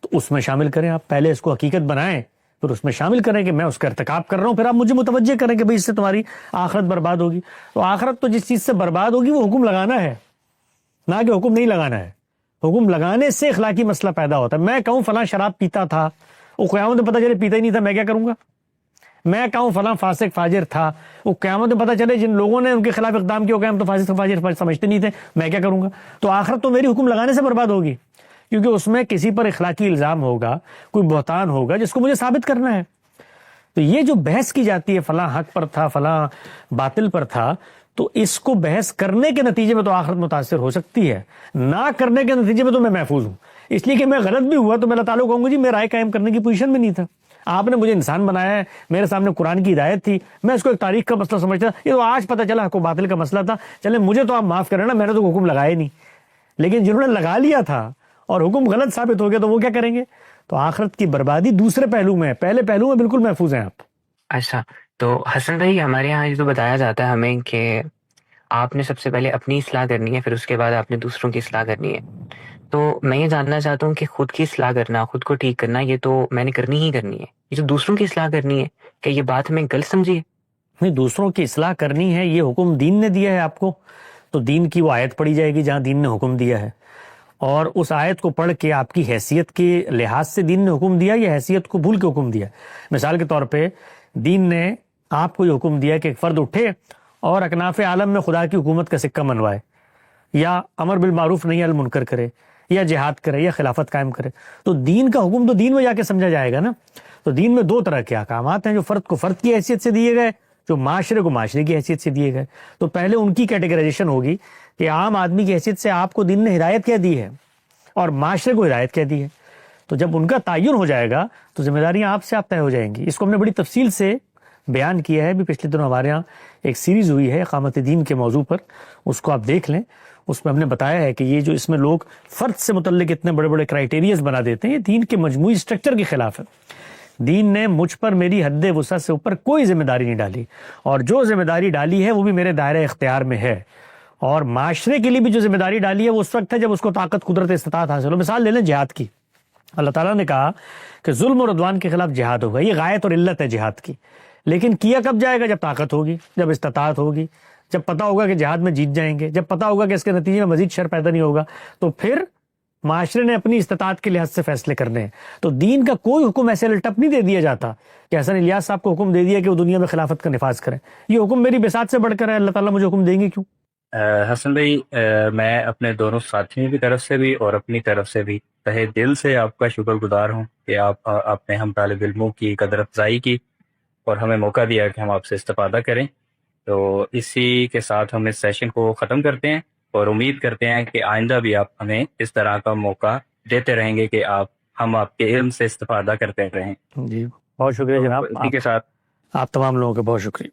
تو اس میں شامل کریں. آپ پہلے اس کو حقیقت بنائیں، پھر اس میں شامل کریں کہ میں اس کا ارتکاب کر رہا ہوں، پھر آپ مجھے متوجہ کریں کہ بھئی اس سے تمہاری آخرت برباد ہوگی۔ تو آخرت تو جس چیز سے برباد ہوگی وہ حکم لگانا ہے، نہ کہ حکم نہیں لگانا ہے۔ حکم لگانے سے اخلاقی مسئلہ پیدا ہوتا ہے۔ میں کہوں فلاں شراب پیتا تھا، وہ قیامت میں پتہ چلے پیتا ہی نہیں تھا، میں کیا کروں گا؟ میں کہوں فلاں فاسق فاجر تھا، وہ قیامت میں پتہ چلے جن لوگوں نے ان کے خلاف اقدام کیا ہم تو فاسق فاجر سمجھتے نہیں تھے، میں کیا کروں گا؟ تو آخرت تو میری حکم لگانے سے برباد ہوگی، کیونکہ اس میں کسی پر اخلاقی الزام ہوگا، کوئی بہتان ہوگا جس کو مجھے ثابت کرنا ہے۔ تو یہ جو بحث کی جاتی ہے فلاں حق پر تھا فلاں باطل پر تھا، تو اس کو بحث کرنے کے نتیجے میں تو آخرت متاثر ہو سکتی ہے، نہ کرنے کے نتیجے میں تو میں محفوظ ہوں، اس لیے کہ میں غلط بھی ہوا تو میں اللہ تعالیٰ کو کہوں گا جی میں رائے قائم کرنے کی پوزیشن میں نہیں تھا، آپ نے مجھے انسان بنایا ہے، میرے سامنے قرآن کی ہدایت تھی، میں اس کو ایک تاریخ کا مسئلہ سمجھتا، یہ تو آج پتہ چلا حق و باطل کا مسئلہ تھا، چلے مجھے تو آپ معاف کریں نا، میں نے تو حکم لگایا نہیں، لیکن جنہوں نے لگا لیا تھا اور حکم غلط ثابت ہو گیا تو وہ کیا کریں گے؟ تو آخرت کی بربادی دوسرے پہلو میں ہے، پہلے پہلو میں بالکل محفوظ ہیں آپ۔ اچھا، تو حسن بھائی ہمارے یہاں یہ تو بتایا جاتا ہے ہمیں کہ آپ نے سب سے پہلے اپنی اصلاح کرنی ہے، پھر اس کے بعد آپ نے دوسروں کی اصلاح کرنی ہے۔ تو میں یہ جاننا چاہتا ہوں کہ خود کی اصلاح کرنا، خود کو ٹھیک کرنا، یہ تو میں نے کرنی ہی کرنی ہے، یہ جو دوسروں کی اصلاح کرنی ہے، کہ یہ بات ہمیں غلط سمجھی ہے؟ نہیں، دوسروں کی اصلاح کرنی ہے، یہ حکم دین نے دیا ہے آپ کو، تو دین کی وہ آیت پڑھی جائے گی جہاں دین نے حکم دیا ہے، اور اس آیت کو پڑھ کے آپ کی حیثیت کے لحاظ سے دین نے حکم دیا یا حیثیت کو بھول کے حکم دیا۔ مثال کے طور پہ دین نے آپ کو یہ حکم دیا کہ ایک فرد اٹھے اور اکناف عالم میں خدا کی حکومت کا سکہ منوائے، یا امر بالمعروف نہی عن المنکر کرے، یا جہاد کرے، یا خلافت قائم کرے۔ تو دین کا حکم تو دین میں جا کے سمجھا جائے گا نا۔ تو دین میں دو طرح کے احکامات ہیں، جو فرد کو فرد کی حیثیت سے دیے گئے، جو معاشرے کو معاشرے کی حیثیت سے دیے گئے۔ تو پہلے ان کی کیٹیگرائزیشن ہوگی کہ عام آدمی کی حیثیت سے آپ کو دین نے ہدایت کیا دی ہے اور معاشرے کو ہدایت کیا دی ہے۔ تو جب ان کا تعین ہو جائے گا تو ذمہ داریاں آپ سے آپ طے ہو جائیں گی۔ اس کو ہم نے بڑی تفصیل سے بیان کیا ہے، بھی پچھلے دنوں ہمارے ہاں ایک سیریز ہوئی ہے اقامت دین کے موضوع پر، اس کو آپ دیکھ لیں۔ اس میں ہم نے بتایا ہے کہ یہ جو اس میں لوگ فرد سے متعلق اتنے بڑے بڑے کرائیٹیریاز بنا دیتے ہیں، یہ دین کے مجموعی سٹرکچر کے خلاف ہے۔ دین نے مجھ پر میری حد وسعت سے اوپر کوئی ذمہ داری نہیں ڈالی، اور جو ذمہ داری ڈالی ہے وہ بھی میرے دائرہ اختیار میں ہے، اور معاشرے کے لیے بھی جو ذمہ داری ڈالی ہے وہ اس وقت ہے جب اس کو طاقت قدرت استطاعت حاصل ہو۔ مثال لے لیں جہاد کی، اللہ تعالیٰ نے کہا کہ ظلم اور عدوان کے خلاف جہاد ہوگا، یہ غایت اور علت ہے جہاد کی، لیکن کیا کب جائے گا؟ جب طاقت ہوگی، جب استطاعت ہوگی، جب پتہ ہوگا کہ جہاد میں جیت جائیں گے، جب پتہ ہوگا کہ اس کے نتیجے میں مزید شر پیدا نہیں ہوگا، تو پھر معاشرے نے اپنی استطاعت کے لحاظ سے فیصلے کرنے ہیں۔ تو دین کا کوئی حکم ایسے الٹپ نہیں دے دیا جاتا کہ حسن الیاس صاحب کو حکم دے دیا کہ وہ دنیا میں خلافت کا نفاذ کریں، یہ حکم میری بساط سے بڑھ کر ہے، اللہ تعالیٰ مجھے حکم دیں گے کیوں؟ حسن بھائی، میں اپنے دونوں ساتھیوں کی طرف سے بھی اور اپنی طرف سے بھی تہہ دل سے آپ کا شکر گزار ہوں کہ آپ نے ہم طالب علموں کی قدر افزائی کی اور ہمیں موقع دیا کہ ہم آپ سے استفادہ کریں۔ تو اسی کے ساتھ ہم اس سیشن کو ختم کرتے ہیں اور امید کرتے ہیں کہ آئندہ بھی آپ ہمیں اس طرح کا موقع دیتے رہیں گے کہ ہم آپ کے علم سے استفادہ کرتے رہیں۔ جی بہت شکریہ جناب، اسی کے ساتھ آپ تمام لوگوں کا بہت شکریہ۔